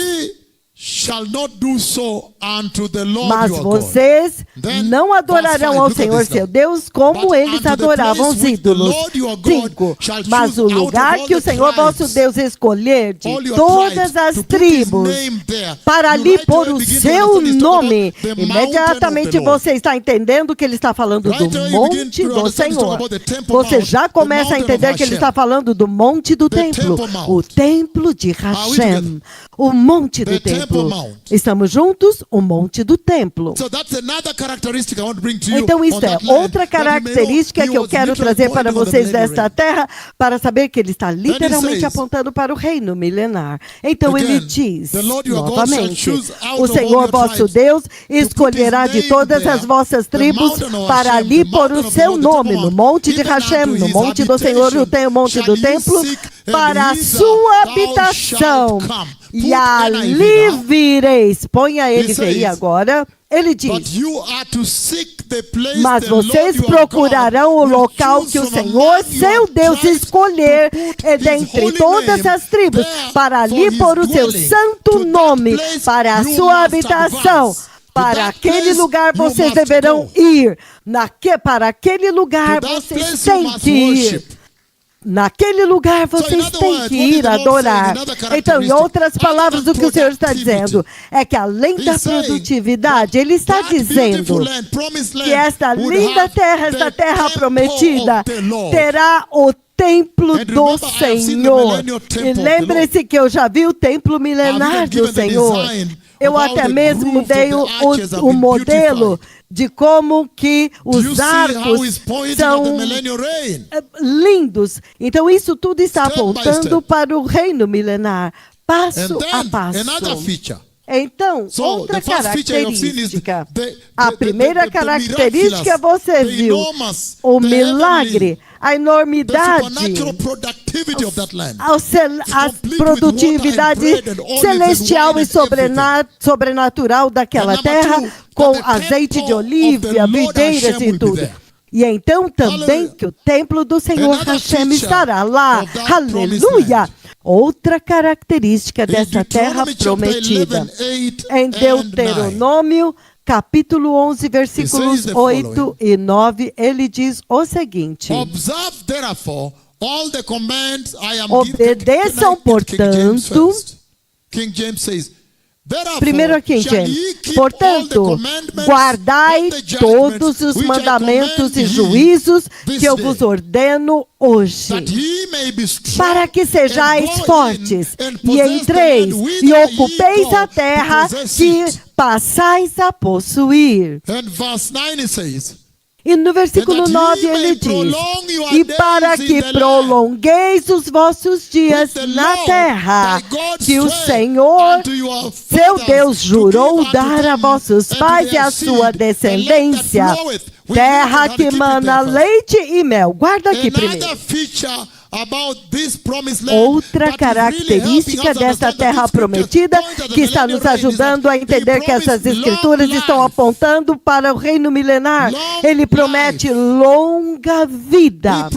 shall not do so unto the Lord Mas your God. vocês Then, não adorarão verse 5, ao look at Senhor this now. seu Deus como But eles unto the adoravam os place which the ídolos. Lord your God 5. shall Mas choose o out of lugar all que o the Senhor vosso tribes, Deus escolher de all your todas tribes, as to put his tribos, name there. para You ali right pôr away o begin to seu understand he's talking nome, about the mountain of imediatamente the Lord. você está entendendo que ele está falando Right do away you begin monte to do understand he's talking Senhor. about the Temple Você Mount, já the começa a mountain of entender que ele Hashem. está falando do monte do The templo, Temple Mount. o templo de we Hashem, together? o monte do The Temple templo. Mount. Estamos juntos? O monte do templo. So that's another characteristic I want to bring to you Então, isso on é that land, outra that you may know característica he que eu was quero literally trazer para pointing on the vocês millennial desta reign. terra, para saber que ele está literalmente says, apontando para o reino milenar. Então, ele again, diz, the Lord your God shall novamente, choose out o of all Senhor your vosso tribes Deus to put escolherá his de name todas there, as vossas the tribos mountain of para Hashem, ali the pôr mountain o of the seu Lord, the nome, Temple no Mount, monte de even unto Hashem, no his monte do Senhor, habitation, o monte shall do you templo, seek, and para a hither sua thou habitação. shalt come. E Put ali NIV now. vireis. Põe a NVI says, agora. Ele But diz, you are to seek the place mas the Lord vocês your procurarão God o will local choose que o from Senhor, among seu your Deus, tribes escolher to put his dentre holy todas name as tribos, there para ali for his pôr o seu dwelling. santo To that nome, place para a you sua must habitação. advance. To Para that aquele place lugar you vocês must deverão go. ir. Para aquele lugar To that vocês place you têm must que ir. worship. Naquele lugar vocês other têm words, que what did ir the Lord adorar. say? Another characteristic. Então, em outras Other palavras, than o que o Senhor está dizendo é que além da He's saying produtividade, Ele está that dizendo beautiful land, promised land, que esta would linda have terra, esta the terra temple prometida, of the Lord. terá o templo And do remember, I have seen the Senhor. millennial temple E of the lembre-se que eu já vi o templo milenar I've even do given the Senhor. design Eu of how até the mesmo grooves dei of the arches have o been modelo beautified. de como que Do you os see how he's arcos pointing at the são millennial reign? lindos. Então isso tudo está Step by apontando step. para o reino milenar, passo And a then passo. another feature. Então, So, outra the first feature you've seen is característica. the A primeira característica você the viu, enormous, o the milagre, heavenly, a the enormidade, supernatural productivity of that land. a complete with produtividade water and bread and olives celestial and wine e and sobrenatural daquela And number terra, two, com that the azeite de temple of oliva, the Lord videiras Hashem e will be tudo. there. E então também Hallelujah. que o templo do Senhor Another Hashem feature estará lá. of that promised Aleluia! land. Outra característica In dessa terra Deuteronomy chapter prometida. 11, 8 Em and 9. Deuteronômio, capítulo 11, versículos the 8 following. e 9, ele diz o seguinte: Observe therefore all the commands I am Obedeçam, giving. portanto. King James says, Primeiro aqui, gente. Portanto, guardai todos os mandamentos e juízos que eu vos ordeno hoje, para que sejais fortes e entreis e ocupeis a terra que passais a possuir. And verse 9 it says, E no versículo 9 ele diz: e para que prolongueis os vossos dias na terra, que o Senhor, seu Deus, jurou dar a vossos pais e à sua descendência, terra que mana leite e mel. Guarda aqui primeiro. Outra característica dessa terra prometida que está nos ajudando a entender que essas escrituras estão apontando para o reino milenar. Ele promete longa vida.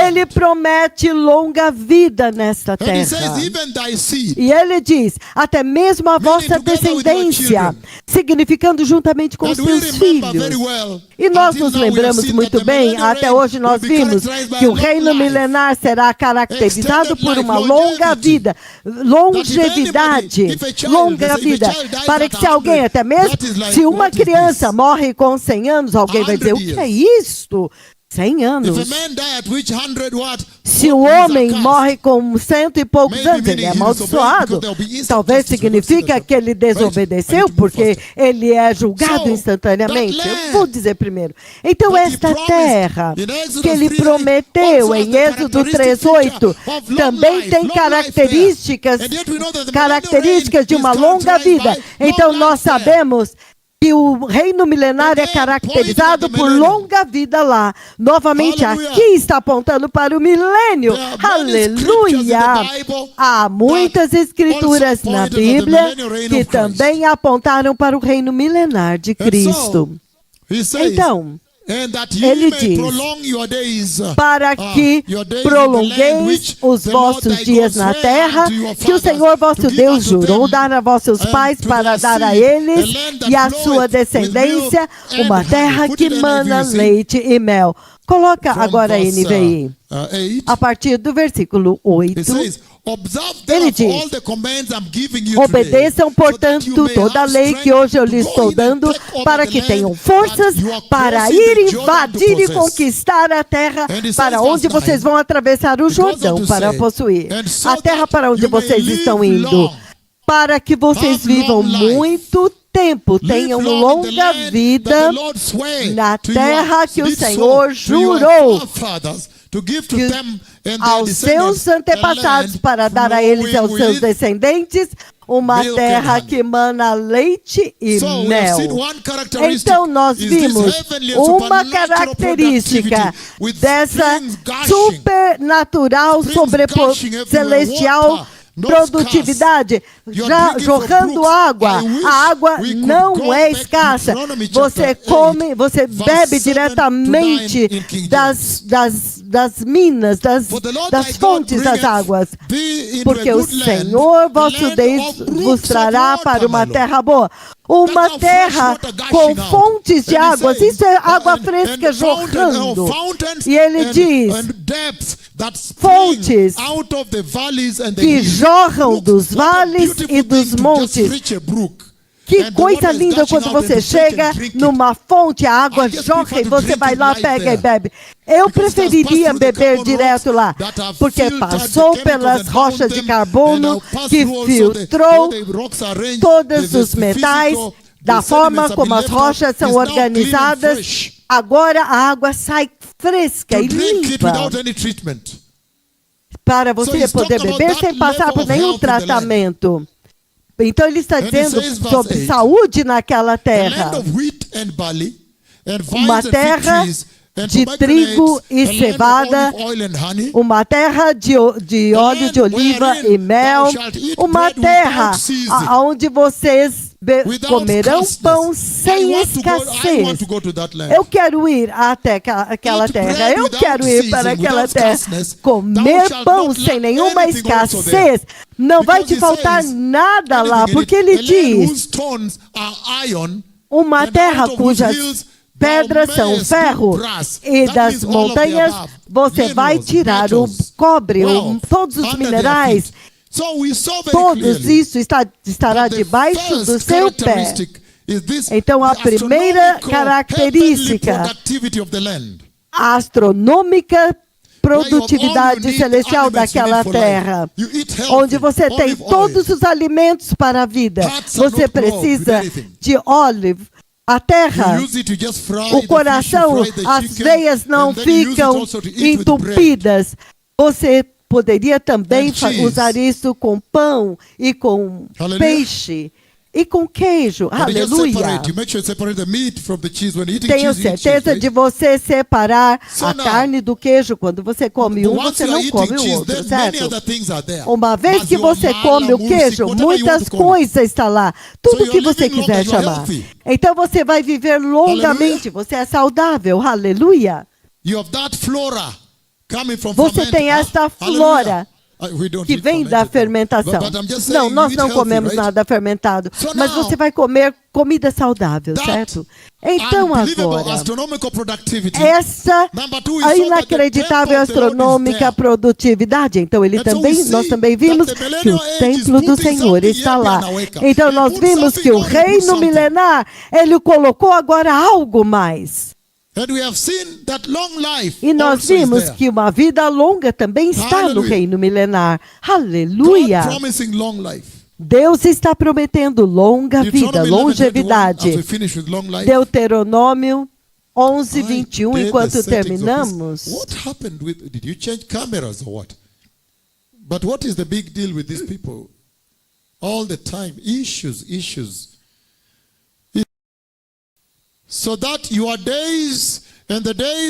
Ele promete longa vida nesta terra. E ele diz, até mesmo a vossa descendência, significando juntamente com os seus filhos. E nós nos lembramos muito bem, até hoje nós vimos que o reino milenar será caracterizado por uma longa vida, longevidade, longa vida, para que se alguém, até mesmo se uma criança morre com 100 anos, alguém vai dizer, o que é isto? 100 anos. Se o homem morre com 100 e poucos anos, ele é amaldiçoado. Talvez significa que ele desobedeceu, porque ele é julgado instantaneamente. Eu vou dizer primeiro. Então, esta terra que ele prometeu em Êxodo 3:8 também tem características de uma longa vida. Então, nós sabemos que o reino milenar é caracterizado por longa vida lá. Novamente, aqui está apontando para o milênio. Aleluia! Há muitas escrituras na Bíblia que também apontaram para o reino milenar de Cristo. Então, And that ye Ele may diz, prolong your days, para que your days in the land prolongueis which os the Lord vossos thy dias God na sware terra, unto your que o fathers Senhor vosso to give Deus unto jurou them, dar a vossos and pais to para their dar a seed, eles a land that e à floweth sua with descendência milk uma and terra honey. Put que it NIV, mana you see. leite e mel. Coloca From agora a verse, NVI. 8, A partir do versículo 8, it says, observe ele therefore diz, all the commands I'm giving you obedeçam, today, so that you portanto, may toda a have lei que strength hoje eu to lhes go estou in and dando, take over para the que land tenham that forças you are para crossing ir the Jordan to invadir e possess. conquistar a terra And it says, para onde verse 9, vocês vão atravessar o it goes on Jordão to para say, possuir. and so A terra that para onde you may vocês estão live indo, long, para que vocês have vivam long life, muito tempo, tenham live long in the longa land vida that the Lord sware na to terra your, que o did so Senhor to your jurou forefathers to give to que them and their aos descendants seus antepassados a land para dar a eles e aos flowing seus with descendentes uma milk and terra honey. que mana leite e So we have mel. seen one characteristic Então nós is this vimos heavenly and uma supernatural característica productivity with dessa springs gushing, supernatural, springs gushing everywhere, celestial water, no produtividade, You're já drinking from jorrando brooks. água. I wish A água we could não go é back to escassa. Deuteronomy Você chapter come, 8, você verse bebe 7 to diretamente 9 in King das minas, For the Lord das thy God fontes das bringeth águas. thee into Porque a o good land, Senhor vosso land Deus of vos brooks of trará water, para uma my Lord. terra boa. Uma That terra fresh water gushing com out. fontes de And he águas. says, Isso é água fresca fountains jorrando. E ele diz, and depths that spring fontes out of the valleys and the que hills. jorram Look, dos what a vales beautiful e dos thing to montes. just reach a brook. Que And the coisa water is linda gushing quando out and você you take chega and drink it. numa fonte, a água I just jorra prefer e to você drink vai it lá, right pega there. e bebe. Eu Because it has passed preferiria through the beber carbon direto rocks lá, that have porque filtered the passou chemicals pelas and rochas bound de them, carbono, and have passed que through also filtrou the way the rocks are arranged, todos the os metais, physical, da the forma sediments como have as been left rochas out, são is now clean and organizadas. fresh. Agora a água sai fresca To e drink it limpa without any treatment. para você he's poder talking about beber that sem passar level por of nenhum health in the land. tratamento. Então ele está And he dizendo says, verse sobre 8, saúde naquela A terra. land of wheat and barley, and Uma vines and fig terra trees, and de trigo pomegranates, e a land of cevada, olive oil and honey, uma terra de óleo de oliva e mel, uma terra onde vocês comerão pão sem escassez. Eu quero ir até aquela terra. Eu quero ir para aquela terra. Comer pão sem nenhuma escassez. Não vai te faltar nada lá, porque ele diz: uma terra cujas pedras são ferro, e das montanhas você vai tirar o cobre, todos os minerais. Todos isso estará debaixo do seu pé. Então a primeira característica, a astronômica produtividade celestial daquela terra, onde você tem todos os alimentos para a vida. Você precisa de óleo. A terra, o coração, as veias não ficam entupidas. Você poderia também usar isso com pão e com peixe e com queijo. Aleluia. Tenho certeza de você separar a carne do queijo. Quando você come um, você não come o outro, certo? Uma vez que você come o queijo, muitas coisas estão lá. Tudo que você quiser chamar. Então você vai viver longamente. Você é saudável. Aleluia. Você tem esta flora que vem da fermentação. Não, nós não comemos nada fermentado, mas você vai comer comida saudável, certo? Então agora, essa inacreditável astronômica produtividade, então nós também vimos que o templo do Senhor está lá. Então nós vimos que o reino milenar, ele colocou agora algo mais. E nós vimos que uma vida longa também está no reino milenar. Aleluia! Deus está prometendo longa vida, longevidade. Deuteronômio 11, 21, enquanto terminamos. Did you change cameras or what? But what is the big deal with these people? All the time, issues. So that your days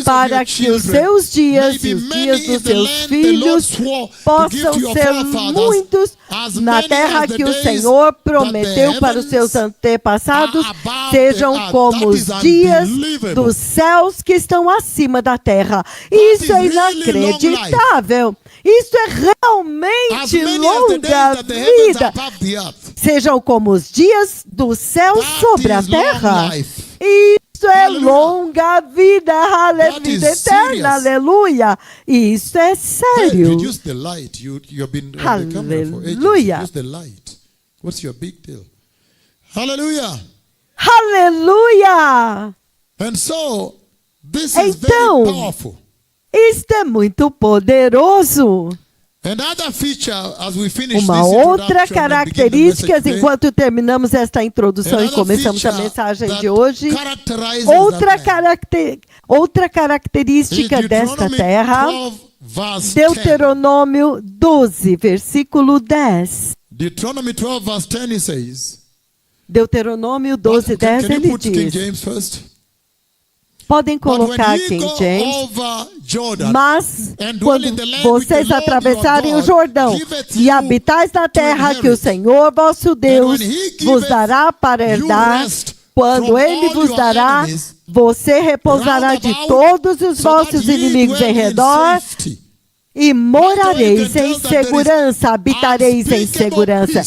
para que os seus dias e os dias dos seus filhos possam ser muitos na terra que o Senhor prometeu para os seus antepassados, sejam como os dias dos céus que estão acima da terra. Isso é inacreditável. Isso é realmente longa vida. Sejam como os dias do céu sobre a terra. Isso é longa vida, vida eterna, aleluia. E isso é sério. Aleluia. Aleluia. Aleluia. Então, isto é muito poderoso. Uma outra característica, enquanto terminamos esta introdução e começamos a mensagem de hoje, outra característica desta terra, Deuteronômio 12, versículo 10. Deuteronômio 12, 10, ele diz... Podem colocar King James, mas quando vocês atravessarem o Jordão e habitais na terra que o Senhor vosso Deus vos dará para herdar, quando Ele vos dará, você repousará de todos os vossos inimigos em redor e morareis em segurança, habitareis em segurança.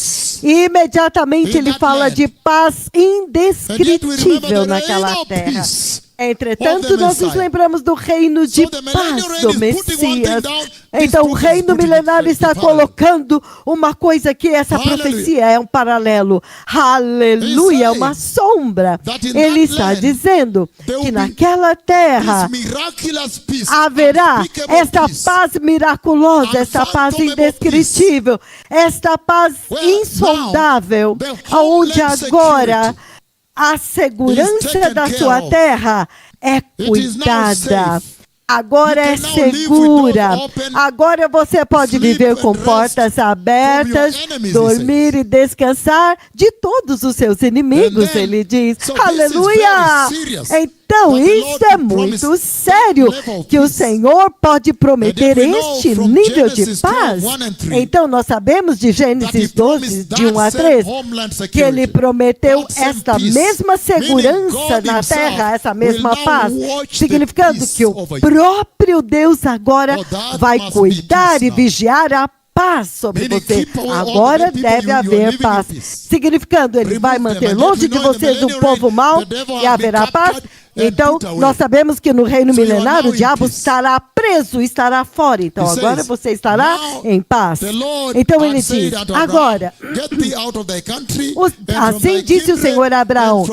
E imediatamente ele fala de paz indescritível naquela terra. Entretanto, nós nos lembramos do reino de paz do Messias. Então, o reino milenário está colocando uma coisa que essa profecia é um paralelo. Aleluia, uma sombra. Ele está dizendo que naquela terra haverá esta paz miraculosa, esta paz indescritível, esta paz insondável, onde agora a segurança da sua terra é cuidada. Agora é segura. Agora você pode viver com portas abertas, dormir e descansar de todos os seus inimigos, ele diz. Aleluia! Então, isso é muito sério, que o Senhor pode prometer este nível de paz. Então, nós sabemos de Gênesis 12, de 1 a 3, que Ele prometeu esta mesma segurança na terra, essa mesma paz, significando que o próprio Deus agora vai cuidar e vigiar a paz sobre você. Agora deve haver paz. Significando, Ele vai manter longe de vocês o povo mau e haverá paz. Então, nós sabemos que no reino milenário o diabo estará preso, estará fora. Então, agora você estará em paz. Então, ele diz, agora, assim disse o Senhor a Abraão,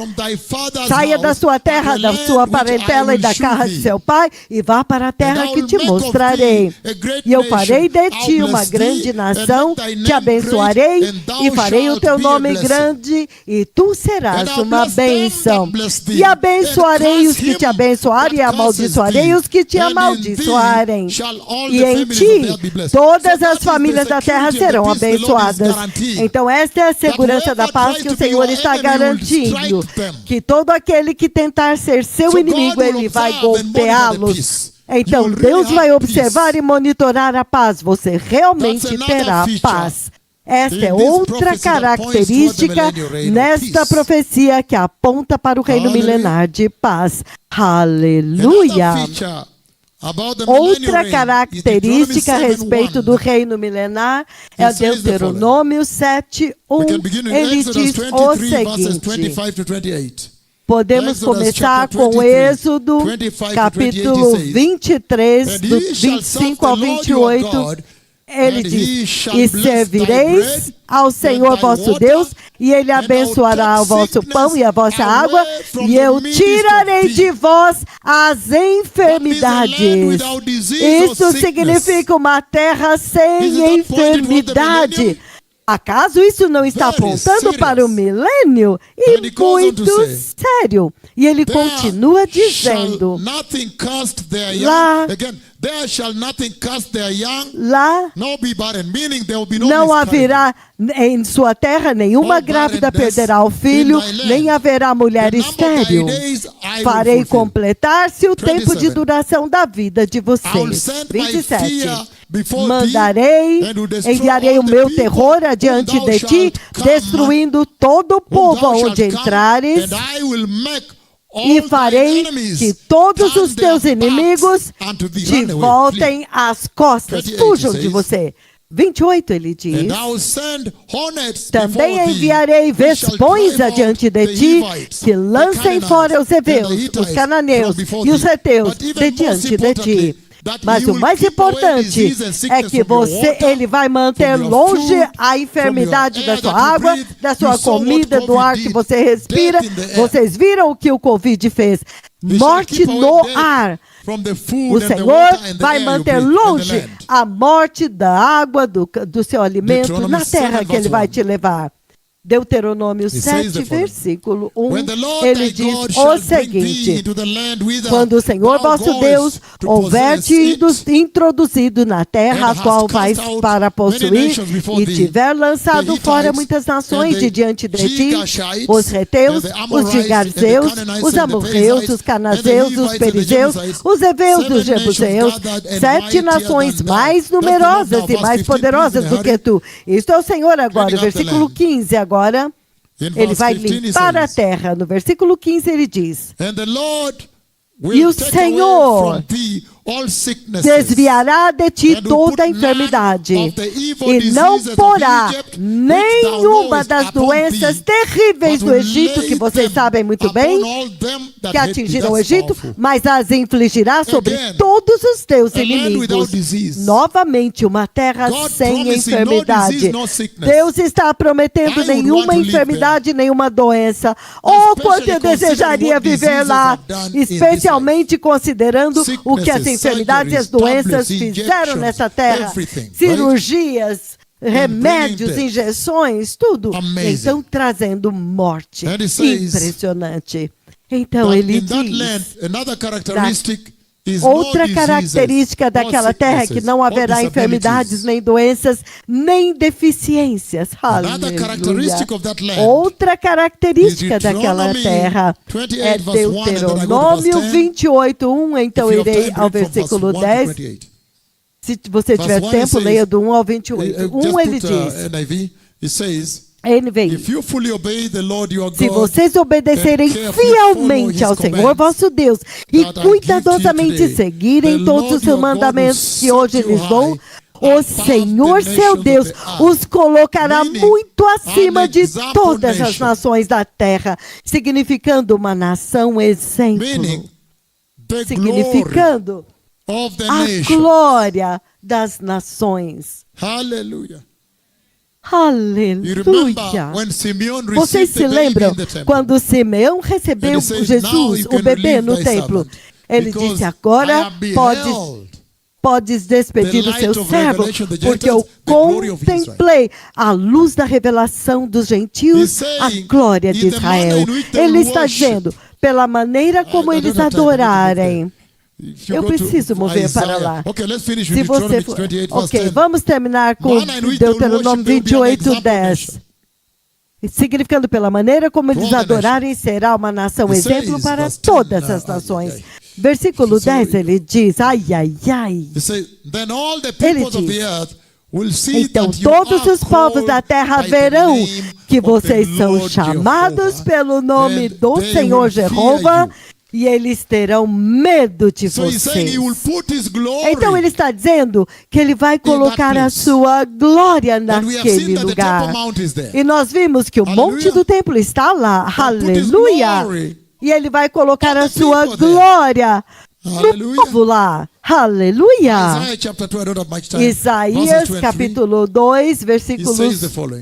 saia da sua terra, da sua parentela e da casa de seu pai, e vá para a terra que te mostrarei. E eu farei de ti uma grande nação, te abençoarei, e farei o teu nome grande, e tu serás uma bênção. E abençoarei os que te abençoarem e amaldiçoarei os que te amaldiçoarem. E em ti, todas as famílias da terra serão abençoadas. Então, esta é a segurança da paz que o Senhor está garantindo. Que todo aquele que tentar ser seu inimigo, Ele vai golpeá-los. Então, Deus vai observar e monitorar a paz. Você realmente terá paz. Esta é outra característica nesta profecia que aponta para o reino milenar de paz. Aleluia! Outra característica a respeito do reino milenar é Deuteronômio 7, 1. Ele diz o seguinte. Podemos começar com Êxodo, capítulo 23, do 25 ao 28. Ele diz, e servireis ao Senhor vosso Deus, e Ele abençoará o vosso pão e a vossa água, e eu tirarei de vós as enfermidades. Isso significa uma terra sem enfermidade. Acaso isso não está apontando para o milênio? E muito sério. E ele continua dizendo, lá There shall nothing cast their young, Lá nor be barren, meaning there will be no não miscarriage. haverá em sua terra nenhuma grávida perderá o filho, nem haverá mulher estéril. Farei completar-se o tempo de duração da vida de vocês. 27. Mandarei, enviarei o meu terror adiante de ti, destruindo todo o povo aonde entrares, e farei que todos os teus inimigos te voltem às costas, fujam de você. 28 ele diz: também enviarei vespões adiante de ti, que lancem fora os heveus, os cananeus e os heteus de diante de ti. Mas o mais importante é que ele vai manter longe a enfermidade da sua água, da sua comida, do ar que você respira. Vocês viram o que o Covid fez? Morte no ar. O Senhor vai manter longe a morte da água, do seu alimento, na terra que Ele vai te levar. Deuteronômio 7, versículo 1, ele diz o seguinte: quando o Senhor vosso Deus houver te introduzido na terra a qual vais para possuir, e tiver lançado fora muitas nações de diante de ti, os heteus, os gigarzeus, os amorreus, os canazeus, os perizeus, os heveus, os jebuseus, 7 nações mais numerosas e mais poderosas do que tu. Isto é o Senhor agora, versículo 15 agora. Ele vai limpar a terra. No versículo 15 ele diz: e o Senhor desviará de ti toda a enfermidade, e não porá nenhuma das doenças terríveis do Egito, que vocês sabem muito bem, que atingiram o Egito, mas as infligirá sobre todos os teus inimigos. Novamente, uma terra sem enfermidade. Deus está prometendo nenhuma enfermidade, nenhuma doença. Oh, quanto eu desejaria viver lá, especialmente considerando o que as enfermidades e as doenças fizeram nessa terra. Cirurgias, remédios, injeções, tudo. Então, trazendo morte. Impressionante. Então, ele diz: outra característica daquela terra é que não haverá enfermidades, nem doenças, nem deficiências. Aleluia. Outra característica daquela terra é Deuteronômio 28, 1. Então irei ao versículo 10. Se você tiver tempo, leia do 1 ao 28. 1 ele diz: NVI. Se vocês obedecerem fielmente ao Senhor vosso Deus e cuidadosamente seguirem todos os seus mandamentos que hoje lhes dou, o Senhor seu Deus os colocará muito acima de todas as nações da terra, significando uma nação exemplo, significando a glória das nações. Aleluia. Aleluia! Vocês se lembram quando Simeão recebeu Jesus, o bebê, no templo? Ele disse: agora podes despedir o seu servo, porque eu contemplei a luz da revelação dos gentios, a glória de Israel. Ele está dizendo, pela maneira como eles adorarem. Eu preciso mover para lá. Se você for, vamos terminar com Deuteronômio 28, 10. Significando, pela maneira como eles adorarem, será uma nação exemplo para todas as nações. Versículo 10, ele diz, ai, ai, ai. Ele diz: então todos os povos da terra verão que vocês são chamados pelo nome do Senhor Jeová, e eles terão medo de vocês. Então ele está dizendo que ele vai colocar a sua glória naquele lugar. E nós vimos que o monte do templo está lá. Aleluia! E ele vai colocar a sua glória no povo lá. Aleluia! Isaías capítulo 2, versículos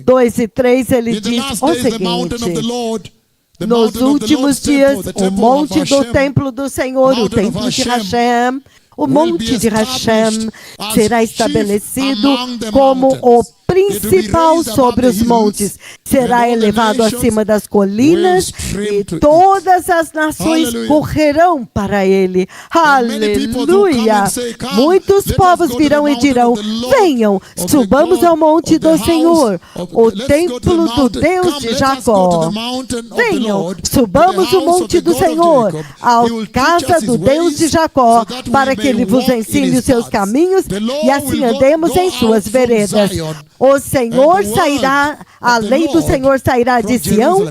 2 e 3, ele diz o seguinte: nos últimos dias, o monte do templo do Senhor, o templo de Hashem, o monte de Hashem será estabelecido como o principal sobre os montes, será elevado acima das colinas, e todas as nações correrão para ele. Aleluia! Muitos povos virão e dirão: venham, subamos ao monte do Senhor, o templo do Deus de Jacó. Venham, subamos o monte do Senhor, a casa do Deus de Jacó, para que ele vos ensine os seus caminhos e assim andemos em suas veredas. O Senhor sairá, a lei do Senhor sairá de Sião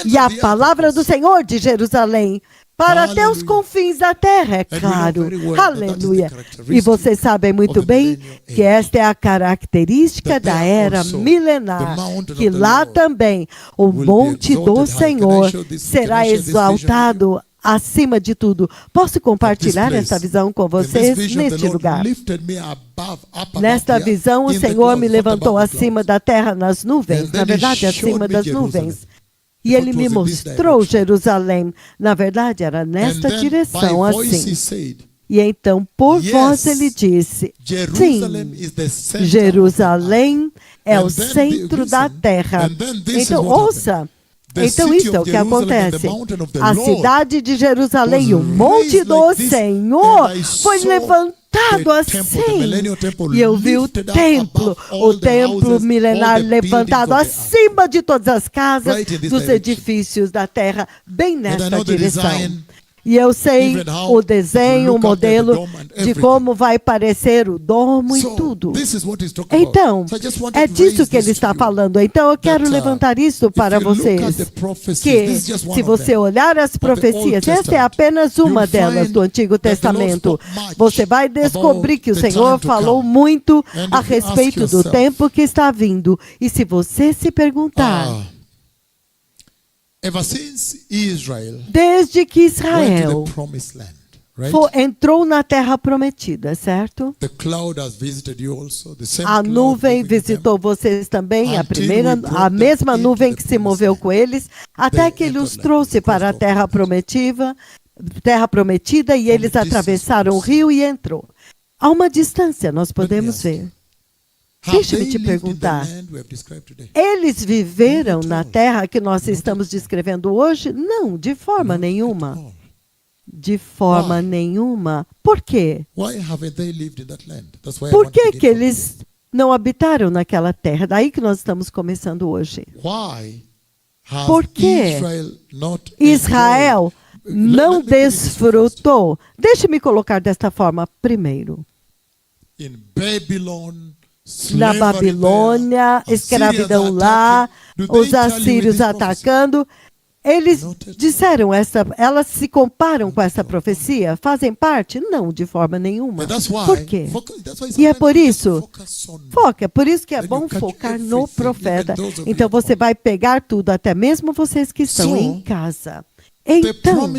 e a palavra do Senhor de Jerusalém, para até os confins da terra, é claro. Aleluia. E vocês sabem muito bem que esta é a característica da era milenar, que lá também o monte do Senhor será exaltado acima de tudo. Posso compartilhar essa visão com vocês neste lugar? Nesta visão, o Senhor me levantou acima da terra nas nuvens, na verdade, acima das nuvens. E ele me mostrou Jerusalém. Na verdade, era nesta direção assim. E então, por voz, ele disse: sim, Jerusalém é o centro da terra. Então, ouça. Então, isso é o que acontece. A cidade de Jerusalém, o monte do Senhor, foi levantado assim. E eu vi o templo milenar levantado acima de todas as casas dos edifícios da terra, bem nesta direção. E eu sei o desenho, o modelo de como vai parecer o domo e tudo. Então, é disso que ele está falando. Então, eu quero levantar isso para vocês. Que, se você olhar as profecias, esta é apenas uma delas do Antigo Testamento. Você vai descobrir que o Senhor falou muito a respeito do tempo que está vindo. E se você se perguntar... Desde que Israel entrou na terra prometida, certo? A nuvem visitou vocês também, a mesma nuvem que se moveu com eles, até que ele os trouxe para a terra prometida, e eles atravessaram o rio e entrou. A uma distância, nós podemos ver. Deixa-me te perguntar, eles viveram na terra que nós estamos descrevendo hoje? Não, de forma nenhuma. De forma nenhuma. Por quê? Por que eles não habitaram naquela terra? Daí que nós estamos começando hoje. Por que Israel não desfrutou? Deixe-me colocar desta forma primeiro. Na Babilônia, escravidão lá, os assírios atacando. Eles disseram, elas se comparam com essa profecia? Fazem parte? Não, de forma nenhuma. Por quê? E é por isso, por isso que é bom focar no profeta. Então você vai pegar tudo, até mesmo vocês que estão em casa. Então,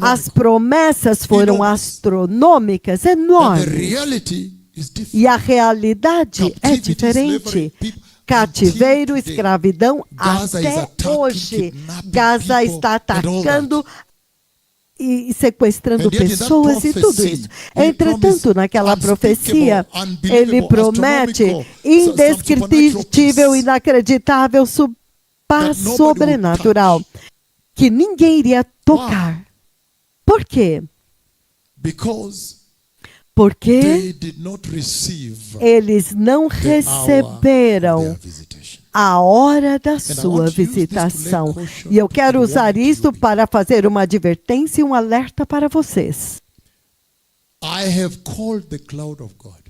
as promessas foram astronômicas, enormes. E a realidade é diferente. Cativeiro, escravidão, até hoje. Gaza está atacando e sequestrando pessoas e tudo isso. Entretanto, naquela profecia, ele promete indescritível, inacreditável, paz sobrenatural, que ninguém iria tocar. Por quê? Porque eles não receberam a hora da sua visitação. E eu quero usar isso para fazer uma advertência e um alerta para vocês.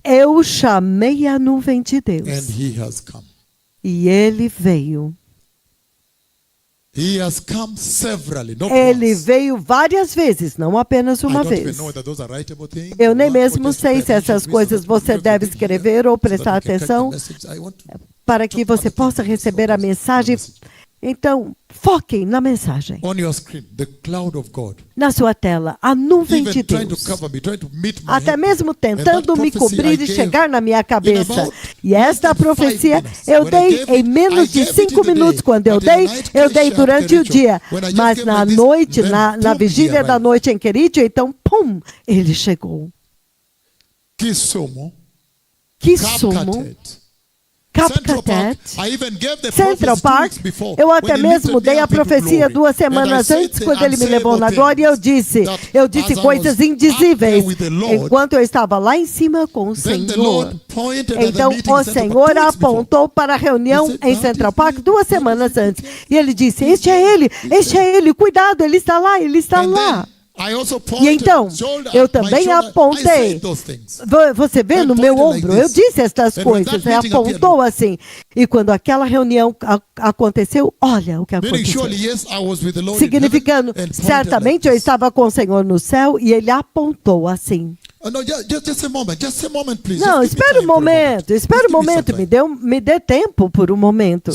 Eu chamei a nuvem de Deus. E ele veio. Ele veio várias vezes, não apenas uma vez. Eu nem mesmo sei se essas coisas você deve escrever ou prestar atenção para que você possa receber a mensagem. Então, foquem na mensagem. Na sua tela, a nuvem de Deus. Até mesmo tentando me cobrir e chegar na minha cabeça. E esta profecia eu dei em menos de 5 minutos. Quando eu dei durante o dia. Mas na noite, na vigília da noite em Querite, então, pum, ele chegou. Que sumo Capcatet, Central Park, eu até mesmo dei a profecia 2 semanas antes, quando ele me levou na glória, eu disse coisas indizíveis, enquanto eu estava lá em cima com o Senhor. Então, o Senhor apontou para a reunião em Central Park 2 semanas antes, e ele disse, este é ele, cuidado, ele está lá, ele está lá. E então, eu também apontei. Você vê no meu ombro, eu disse estas coisas, apontou assim. E quando aquela reunião aconteceu, olha o que aconteceu. Significando, certamente eu estava com o Senhor no céu e ele apontou assim. Não, espere um momento, me dê tempo por um momento.